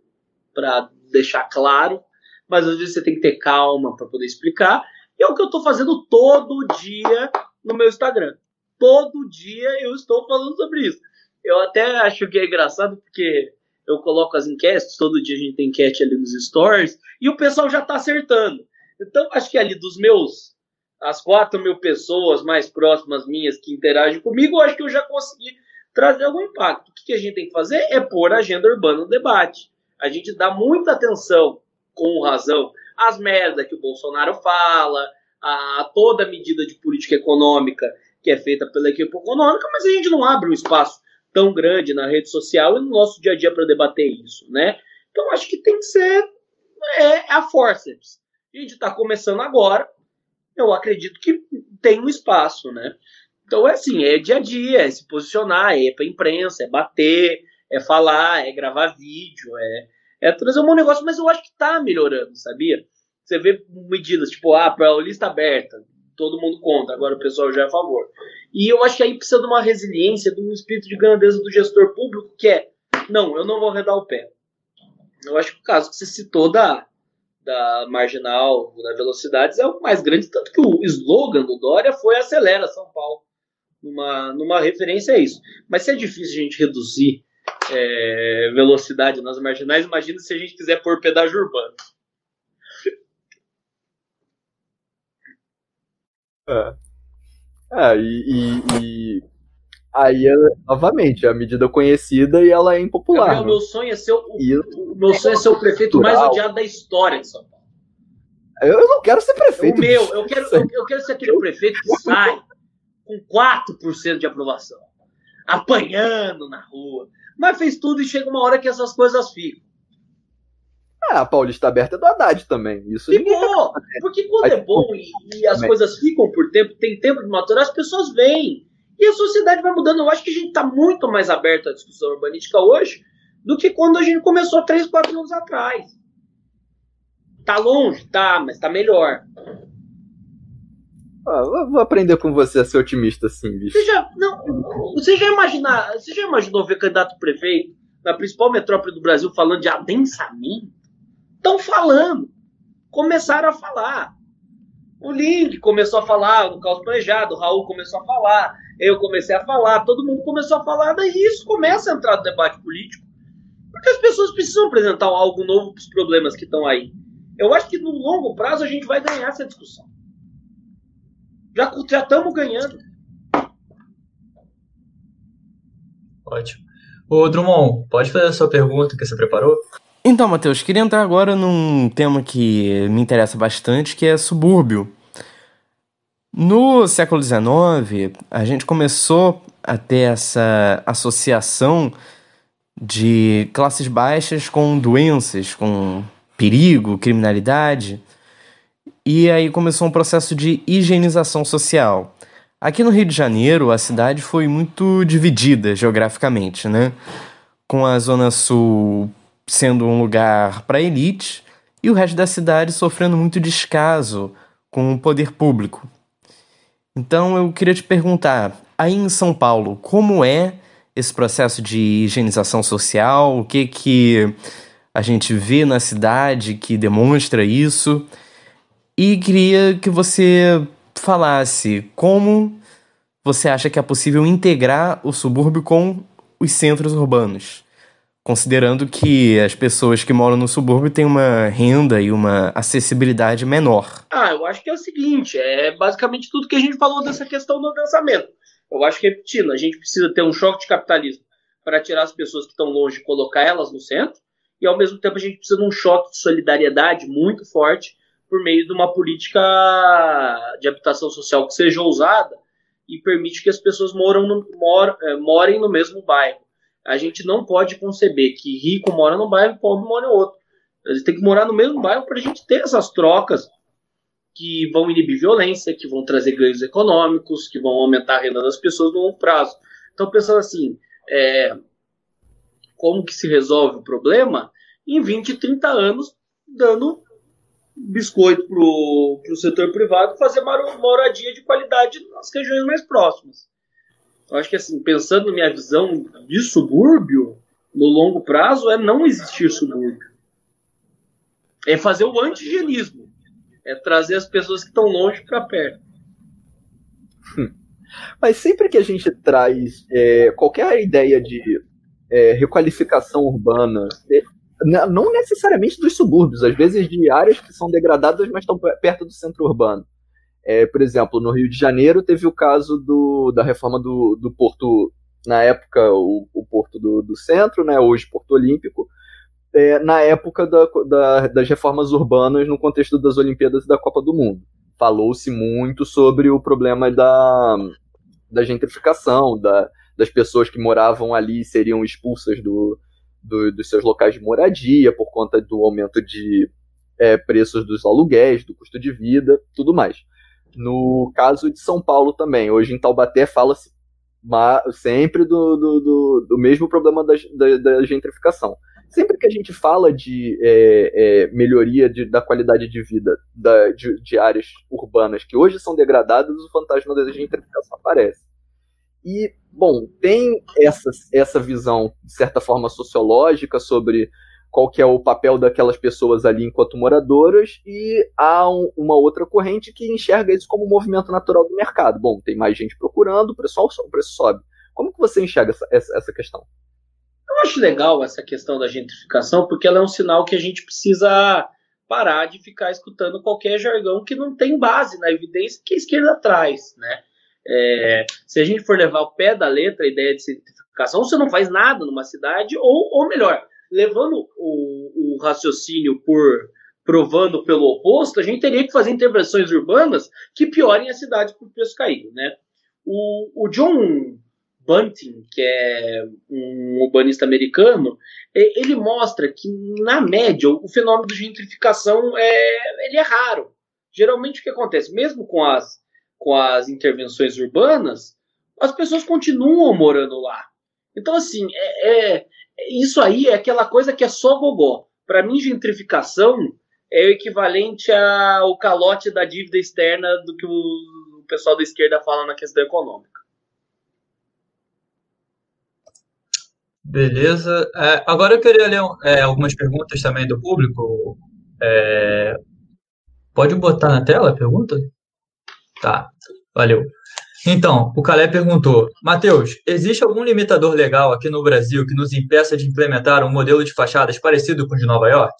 para deixar claro, mas às vezes você tem que ter calma para poder explicar. E é o que eu estou fazendo todo dia no meu Instagram. Todo dia eu estou falando sobre isso. Eu até acho que é engraçado porque eu coloco as enquetes, todo dia a gente tem enquete ali nos stories, e o pessoal já está acertando. Então acho que ali as 4.000 pessoas mais próximas minhas que interagem comigo, eu acho que eu já consegui trazer algum impacto. O que a gente tem que fazer é pôr a agenda urbana no debate. A gente dá muita atenção, com razão, às merdas que o Bolsonaro fala, a toda medida de política econômica que é feita pela equipe econômica, mas a gente não abre um espaço tão grande na rede social e no nosso dia a dia para debater isso, né? Então acho que tem que ser a forceps. A gente está começando agora, eu acredito que tem um espaço, né? Então é assim, é dia a dia, é se posicionar, é para imprensa, é bater, é falar, é gravar vídeo, é trazer um negócio, mas eu acho que está melhorando, sabia? Você vê medidas tipo, para a lista aberta, todo mundo contra, agora o pessoal já é a favor. E eu acho que aí precisa de uma resiliência, de um espírito de grandeza do gestor público, que não, eu não vou arredar o pé. Eu acho que o caso que você citou da marginal, da velocidades, é o mais grande, tanto que o slogan do Dória foi Acelera São Paulo, numa referência a isso. Mas se é difícil a gente reduzir velocidade nas marginais, imagina se a gente quiser pôr pedágio urbano. E aí, novamente, a medida conhecida e ela é impopular. Gabriel, meu sonho é ser o prefeito mais odiado da história de São Paulo. Eu não quero ser prefeito. Eu quero ser aquele prefeito que sai com 4% de aprovação, apanhando na rua, mas fez tudo e chega uma hora que essas coisas ficam. A Paulista Aberta é do Haddad também. Isso ficou, porque quando é bom e as coisas ficam por tempo, tem tempo de maturar, as pessoas vêm. E a sociedade vai mudando. Eu acho que a gente está muito mais aberto à discussão urbanística hoje do que quando a gente começou 3, 4 anos atrás. Tá longe? Tá, mas tá melhor. Vou aprender com você a ser otimista assim, bicho. Você já imaginou ver candidato prefeito na principal metrópole do Brasil falando de adensamento? Estão falando. Começaram a falar. O Link começou a falar, no Caos Planejado, o Raul começou a falar, eu comecei a falar, todo mundo começou a falar, daí isso começa a entrar no debate político. Porque as pessoas precisam apresentar algo novo para os problemas que estão aí. Eu acho que no longo prazo a gente vai ganhar essa discussão. Já estamos ganhando. Ótimo. Ô, Drummond, pode fazer a sua pergunta que você preparou? Então, Matheus, queria entrar agora num tema que me interessa bastante, que é subúrbio. No século XIX, a gente começou a ter essa associação de classes baixas com doenças, com perigo, criminalidade, e aí começou um processo de higienização social. Aqui no Rio de Janeiro, a cidade foi muito dividida geograficamente, né? Com a Zona Sul sendo um lugar para elite e o resto da cidade sofrendo muito descaso com o poder público. Então eu queria te perguntar, aí em São Paulo, como é esse processo de higienização social? O que a gente vê na cidade que demonstra isso? E queria que você falasse como você acha que é possível integrar o subúrbio com os centros urbanos, considerando que as pessoas que moram no subúrbio têm uma renda e uma acessibilidade menor. Eu acho que é o seguinte, é basicamente tudo que a gente falou dessa questão do adensamento. Eu acho que, repetindo, a gente precisa ter um choque de capitalismo para tirar as pessoas que estão longe e colocar elas no centro, e ao mesmo tempo a gente precisa de um choque de solidariedade muito forte por meio de uma política de habitação social que seja ousada e permite que as pessoas morem no mesmo bairro. A gente não pode conceber que rico mora num bairro e pobre mora em outro. Eles têm que morar no mesmo bairro para a gente ter essas trocas que vão inibir violência, que vão trazer ganhos econômicos, que vão aumentar a renda das pessoas no longo prazo. Então, pensando assim, como que se resolve o problema? Em 20, 30 anos, dando biscoito para o setor privado fazer moradia de qualidade nas regiões mais próximas. Eu acho que, assim, pensando na minha visão de subúrbio, no longo prazo, é não existir subúrbio. É fazer o anti-higienismo. É trazer as pessoas que estão longe para perto. Mas sempre que a gente traz qualquer ideia de requalificação urbana, não necessariamente dos subúrbios, às vezes de áreas que são degradadas, mas estão perto do centro urbano. Por exemplo, no Rio de Janeiro teve o caso da reforma do Porto, na época o Porto do Centro, né, hoje Porto Olímpico, na época das reformas urbanas no contexto das Olimpíadas e da Copa do Mundo. Falou-se muito sobre o problema da gentrificação, das pessoas que moravam ali seriam expulsas dos seus locais de moradia por conta do aumento de preços dos aluguéis, do custo de vida, tudo mais. No caso de São Paulo também, hoje em Taubaté fala-se sempre do mesmo problema da gentrificação. Sempre que a gente fala de melhoria da qualidade de vida de áreas urbanas que hoje são degradadas, o fantasma da gentrificação aparece. E, bom, tem essa visão, de certa forma, sociológica sobre qual que é o papel daquelas pessoas ali enquanto moradoras, e há uma outra corrente que enxerga isso como um movimento natural do mercado. Bom, tem mais gente procurando, o preço sobe. Como que você enxerga essa questão? Eu acho legal essa questão da gentrificação, porque ela é um sinal que a gente precisa parar de ficar escutando qualquer jargão que não tem base na evidência que a esquerda traz, né? Se a gente for levar ao pé da letra a ideia de gentrificação, você não faz nada numa cidade, ou melhor, levando o raciocínio provando pelo oposto, a gente teria que fazer intervenções urbanas que piorem a cidade para o preço cair, né? O John Bunting, que é um urbanista americano, ele mostra que, na média, o fenômeno de gentrificação ele é raro. Geralmente o que acontece, mesmo com as intervenções urbanas, as pessoas continuam morando lá. Então, assim, isso aí é aquela coisa que é só gogó. Para mim, gentrificação é o equivalente ao calote da dívida externa do que o pessoal da esquerda fala na questão econômica. Beleza. Agora eu queria ler algumas perguntas também do público. Pode botar na tela a pergunta? Tá, valeu. Então, o Calé perguntou: Matheus, existe algum limitador legal aqui no Brasil que nos impeça de implementar um modelo de fachadas parecido com o de Nova York?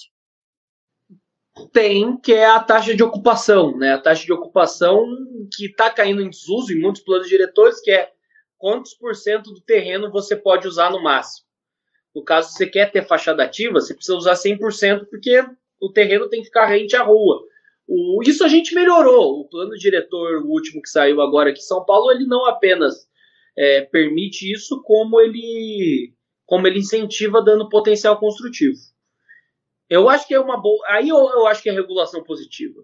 Tem, que é a taxa de ocupação, né? A taxa de ocupação que está caindo em desuso em muitos planos diretores, que é quantos % do terreno você pode usar no máximo. No caso, se você quer ter fachada ativa, você precisa usar 100%, porque o terreno tem que ficar rente à rua. Isso a gente melhorou. O plano diretor, o último que saiu agora aqui em São Paulo, ele não apenas permite isso, como ele incentiva dando potencial construtivo. Eu acho que é uma boa. Aí eu acho que é regulação positiva.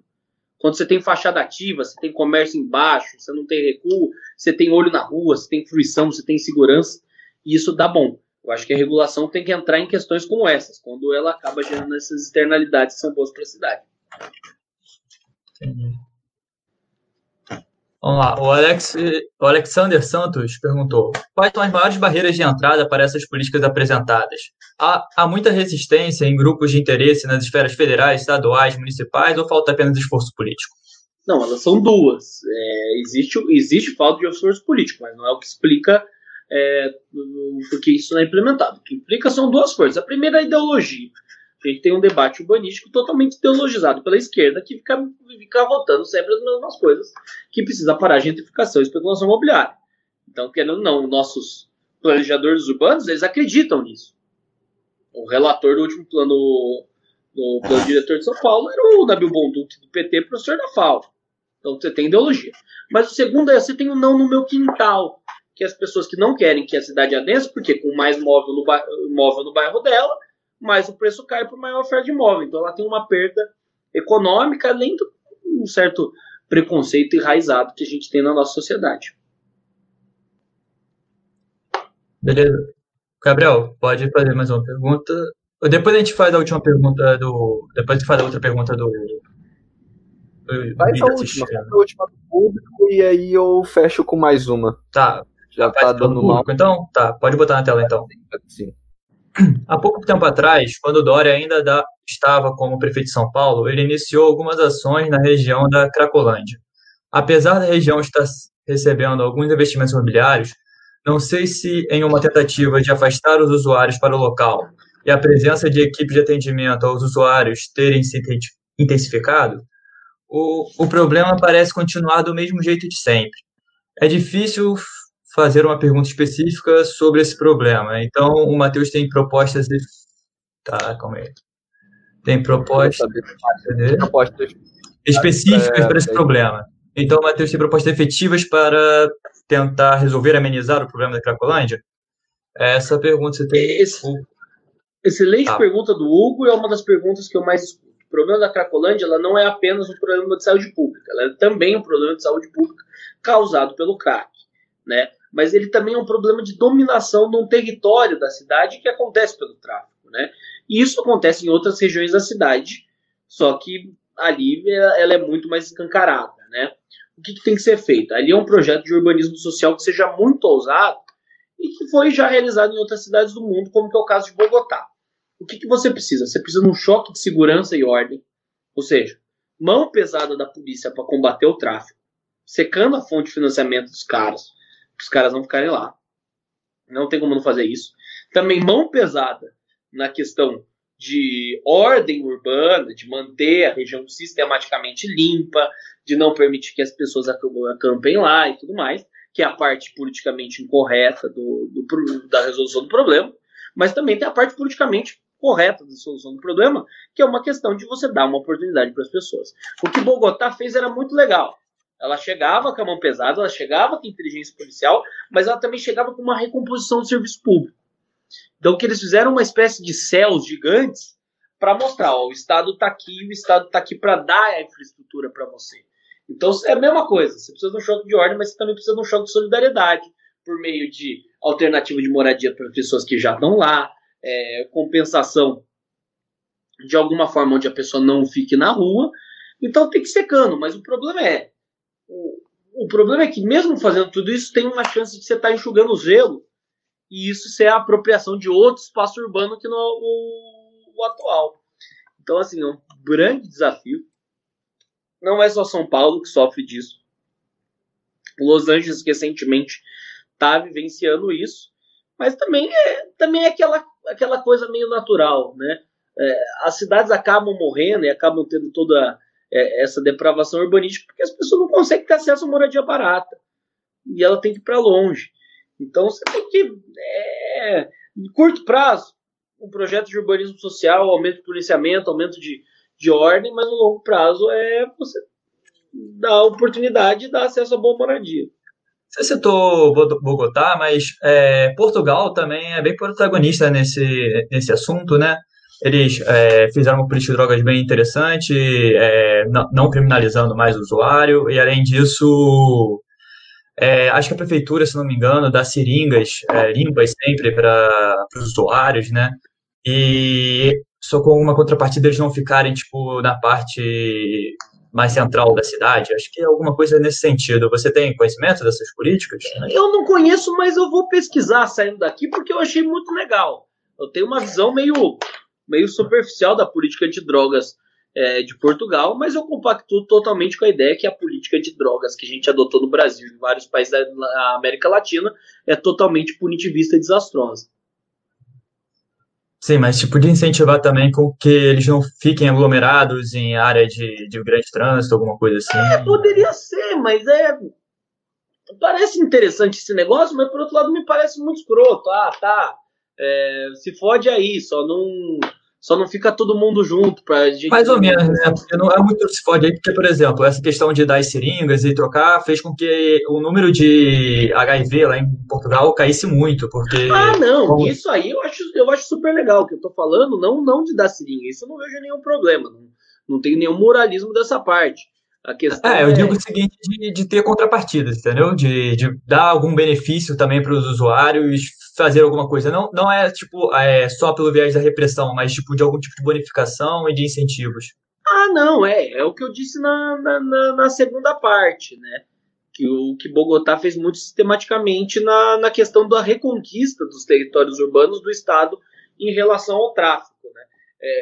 Quando você tem fachada ativa, você tem comércio embaixo, você não tem recuo, você tem olho na rua, você tem fruição, você tem segurança, e isso dá bom. Eu acho que a regulação tem que entrar em questões como essas, quando ela acaba gerando essas externalidades que são boas para a cidade. Entendi. Vamos lá, o Alexander Santos perguntou: quais são as maiores barreiras de entrada para essas políticas apresentadas? Há muita resistência em grupos de interesse nas esferas federais, estaduais, municipais, ou falta apenas esforço político? Não, elas são duas. Existe falta de esforço político, mas não é o que explica porque isso não é implementado. O que implica são duas coisas. A primeira é a ideologia. A gente tem um debate urbanístico totalmente ideologizado pela esquerda, que fica votando sempre as mesmas coisas, que precisa parar a gentrificação e especulação imobiliária. Então, querendo ou não, nossos planejadores urbanos, eles acreditam nisso. O relator do último plano diretor de São Paulo era o Nabil Bonduque, do PT, professor da FAO. Então, você tem ideologia. Mas o segundo você tem o não no meu quintal, que as pessoas que não querem que a cidade adense, porque com mais móvel no bairro dela, mais o preço cai por maior oferta de imóvel. Então ela tem uma perda econômica, além de um certo preconceito enraizado que a gente tem na nossa sociedade. Beleza. Gabriel, pode fazer mais uma pergunta. Depois a gente faz a última pergunta Depois que faz a outra pergunta do faz a última do público e aí eu fecho com mais uma. Tá. Já tá dando mal. Então, tá. Pode botar na tela então. Sim. Há pouco tempo atrás, quando o Dória ainda estava como prefeito de São Paulo, ele iniciou algumas ações na região da Cracolândia. Apesar da região estar recebendo alguns investimentos imobiliários, não sei se em uma tentativa de afastar os usuários para o local e a presença de equipes de atendimento aos usuários terem se intensificado, o problema parece continuar do mesmo jeito de sempre. É difícil fazer uma pergunta específica sobre esse problema. Então, o Matheus tem propostas... calma aí. Tem propostas específicas para esse problema. Então, o Matheus tem propostas efetivas para tentar resolver, amenizar o problema da Cracolândia? Essa pergunta você tem... Excelente pergunta do Hugo, é uma das perguntas que eu mais escuto. O problema da Cracolândia ela não é apenas um problema de saúde pública, ela é também um problema de saúde pública causado pelo crack, né? Mas ele também é um problema de dominação de um território da cidade que acontece pelo tráfico, né? E isso acontece em outras regiões da cidade, só que ali ela é muito mais escancarada, né? O que tem que ser feito? Ali é um projeto de urbanismo social que seja muito ousado e que foi já realizado em outras cidades do mundo, como que é o caso de Bogotá. O que você precisa? Você precisa de um choque de segurança e ordem, ou seja, mão pesada da polícia para combater o tráfico, secando a fonte de financiamento dos caras, para os caras não ficarem lá. Não tem como não fazer isso. Também mão pesada na questão de ordem urbana, de manter a região sistematicamente limpa, de não permitir que as pessoas acampem lá e tudo mais, que é a parte politicamente incorreta da resolução do problema, mas também tem a parte politicamente correta da solução do problema, que é uma questão de você dar uma oportunidade para as pessoas. O que Bogotá fez era muito legal. Ela chegava com a mão pesada, ela chegava com inteligência policial, mas ela também chegava com uma recomposição do serviço público. Então, que eles fizeram uma espécie de céus gigantes para mostrar, o Estado está aqui, o Estado está aqui para dar a infraestrutura para você. Então, é a mesma coisa. Você precisa de um choque de ordem, mas você também precisa de um choque de solidariedade, por meio de alternativa de moradia para pessoas que já estão lá, compensação de alguma forma onde a pessoa não fique na rua. Então, tem que ir secando, mas o problema é que mesmo fazendo tudo isso, tem uma chance de você estar enxugando o gelo e isso ser a apropriação de outro espaço urbano que não é o atual. Então, assim, é um grande desafio. Não é só São Paulo que sofre disso. Los Angeles recentemente está vivenciando isso, mas também é aquela coisa meio natural, né? As cidades acabam morrendo e acabam tendo toda essa depravação urbanística porque as pessoas não conseguem ter acesso a moradia barata e ela tem que ir para longe. Então você tem que, em curto prazo, um projeto de urbanismo social, aumento de policiamento, aumento de ordem, mas no longo prazo você dar a oportunidade de dar acesso a boa moradia. Você citou Bogotá, mas Portugal também é bem protagonista nesse assunto, né? Eles fizeram uma política de drogas bem interessante, não criminalizando mais o usuário, e além disso, acho que a prefeitura, se não me engano, dá seringas limpas sempre para os usuários, né? E só com uma contrapartida eles não ficarem tipo, na parte mais central da cidade? Acho que é alguma coisa nesse sentido. Você tem conhecimento dessas políticas? Eu não conheço, mas eu vou pesquisar saindo daqui porque eu achei muito legal. Eu tenho uma visão meio superficial da política antidrogas de Portugal, mas eu compactuo totalmente com a ideia que a política de drogas que a gente adotou no Brasil e em vários países da América Latina é totalmente punitivista e desastrosa. Sim, mas tipo de incentivar também com que eles não fiquem aglomerados em área de grande trânsito, alguma coisa assim. Poderia ser, mas parece interessante esse negócio, mas por outro lado me parece muito escroto. Se fode aí, só não fica todo mundo junto pra gente... Mais ou menos, né? Porque não é muito se fode aí, porque, por exemplo, essa questão de dar as seringas e trocar fez com que o número de HIV lá em Portugal caísse muito, porque... não, isso aí eu acho super legal, o que eu tô falando, não de dar seringa, isso eu não vejo nenhum problema, não tem nenhum moralismo dessa parte. A questão eu digo o seguinte, de ter contrapartidas, entendeu? De dar algum benefício também para os usuários, fazer alguma coisa. Não é tipo só pelo viés da repressão, mas tipo de algum tipo de bonificação e de incentivos. Não, é o que eu disse na segunda parte, né? Que Bogotá fez muito sistematicamente na questão da reconquista dos territórios urbanos do Estado em relação ao tráfico, né?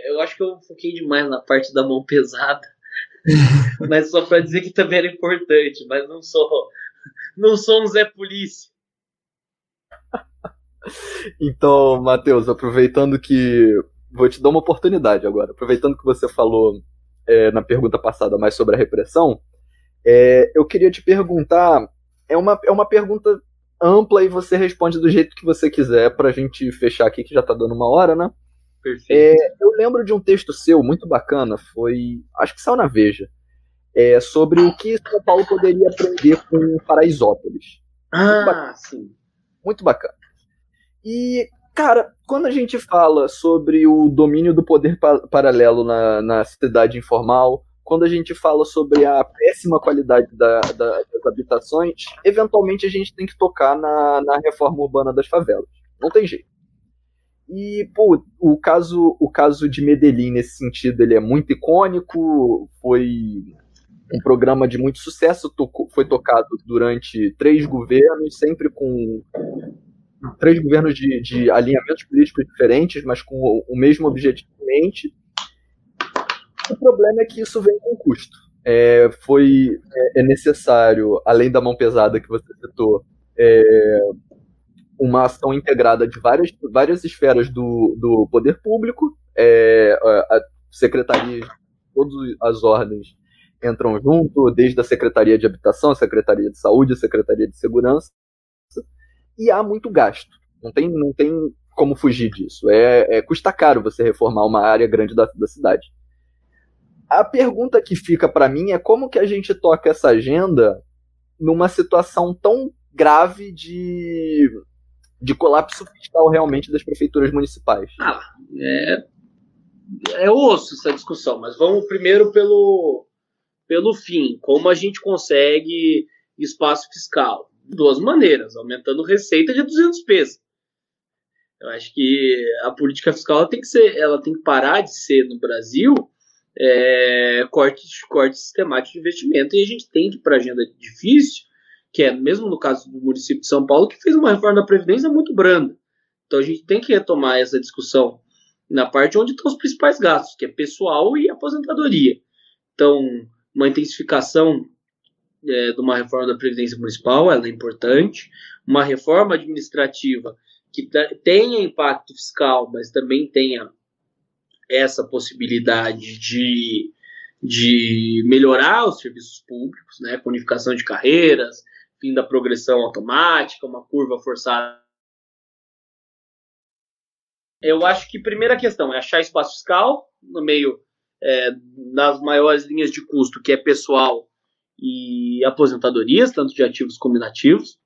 Eu acho que eu foquei demais na parte da mão pesada, mas só para dizer que também era importante, mas não sou um Zé Polícia. Então, Matheus, aproveitando que... Vou te dar uma oportunidade agora. Aproveitando que você falou na pergunta passada mais sobre a repressão, eu queria te perguntar... É uma pergunta ampla e você responde do jeito que você quiser pra gente fechar aqui, que já tá dando uma hora, né? Perfeito. Eu lembro de um texto seu muito bacana, acho que saiu na Veja, sobre o que São Paulo poderia aprender com Paraisópolis. Sim. Muito bacana. E, cara, quando a gente fala sobre o domínio do poder paralelo na cidade informal, quando a gente fala sobre a péssima qualidade das habitações, eventualmente a gente tem que tocar na reforma urbana das favelas. Não tem jeito. E, o caso de Medellín, nesse sentido, ele é muito icônico, foi um programa de muito sucesso, foi tocado durante 3 governos, sempre com 3 governos de alinhamentos políticos diferentes, mas com o mesmo objetivo em mente. O problema é que isso vem com custo. É necessário, além da mão pesada que você citou, uma ação integrada de várias esferas do poder público, a secretaria, todas as ordens entram junto, desde a Secretaria de Habitação, a Secretaria de Saúde, a Secretaria de Segurança, e há muito gasto. Não tem como fugir disso. Custa caro você reformar uma área grande da cidade. A pergunta que fica para mim é como que a gente toca essa agenda numa situação tão grave de colapso fiscal realmente das prefeituras municipais. É osso essa discussão, mas vamos primeiro pelo fim. Como a gente consegue espaço fiscal? De 2 maneiras, aumentando receita de 200 pesos. Eu acho que a política fiscal ela tem que parar de ser, no Brasil, corte sistemático de investimento, e a gente tem que ir para a agenda difícil, que é, mesmo no caso do município de São Paulo, que fez uma reforma da Previdência muito branda. Então a gente tem que retomar essa discussão na parte onde estão os principais gastos, que é pessoal e aposentadoria. Então, uma intensificação de uma reforma da Previdência Municipal, ela é importante. Uma reforma administrativa que tenha impacto fiscal, mas também tenha essa possibilidade de melhorar os serviços públicos, né, com unificação de carreiras, fim da progressão automática, uma curva forçada. Eu acho que a primeira questão é achar espaço fiscal no meio das maiores linhas de custo, que é pessoal e aposentadorias, tanto de ativos como inativos.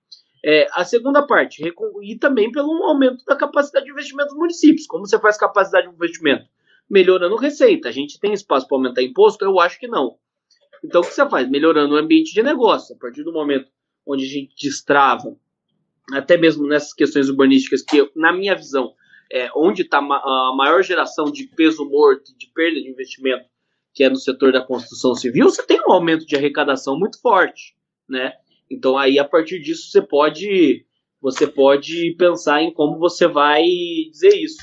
A segunda parte, e também pelo aumento da capacidade de investimento dos municípios. Como você faz capacidade de investimento? Melhorando receita. A gente tem espaço para aumentar imposto? Eu acho que não. Então, o que você faz? Melhorando o ambiente de negócio. A partir do momento onde a gente destrava, até mesmo nessas questões urbanísticas, que, na minha visão, onde está a maior geração de peso morto, de perda de investimento, que é no setor da construção civil, você tem um aumento de arrecadação muito forte, né? Então aí, a partir disso, você pode pensar em como você vai dizer isso.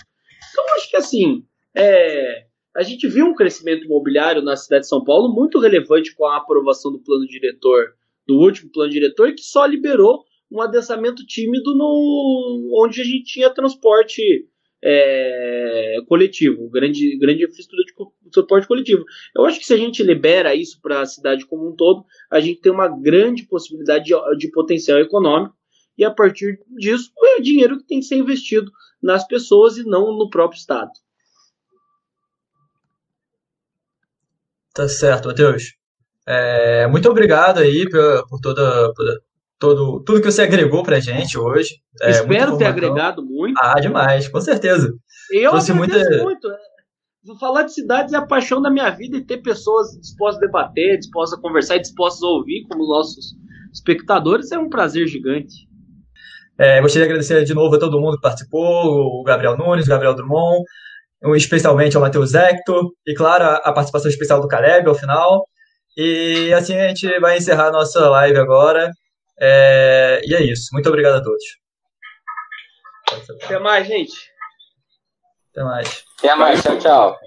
Então, acho que assim, a gente viu um crescimento imobiliário na cidade de São Paulo muito relevante com a aprovação do plano diretor, do último plano diretor, que só liberou um adensamento tímido onde a gente tinha transporte coletivo, grande infraestrutura de transporte coletivo. Eu acho que se a gente libera isso para a cidade como um todo, a gente tem uma grande possibilidade de potencial econômico, e a partir disso é dinheiro que tem que ser investido nas pessoas e não no próprio Estado. Tá certo, Matheus. Muito obrigado aí por tudo que você agregou pra gente hoje. Espero ter agregado muito. Demais, com certeza. Eu agradeço muito. Vou falar de cidades é a paixão da minha vida, e ter pessoas dispostas a debater, dispostas a conversar e dispostas a ouvir como nossos espectadores é um prazer gigante. Gostaria de agradecer de novo a todo mundo que participou, o Gabriel Nunes, o Gabriel Drummond, especialmente ao Matheus Hector, e claro, a participação especial do Caleb ao final. E assim a gente vai encerrar a nossa live agora. E é isso. Muito obrigado a todos. Até mais, gente. Até mais. Tchau, tchau.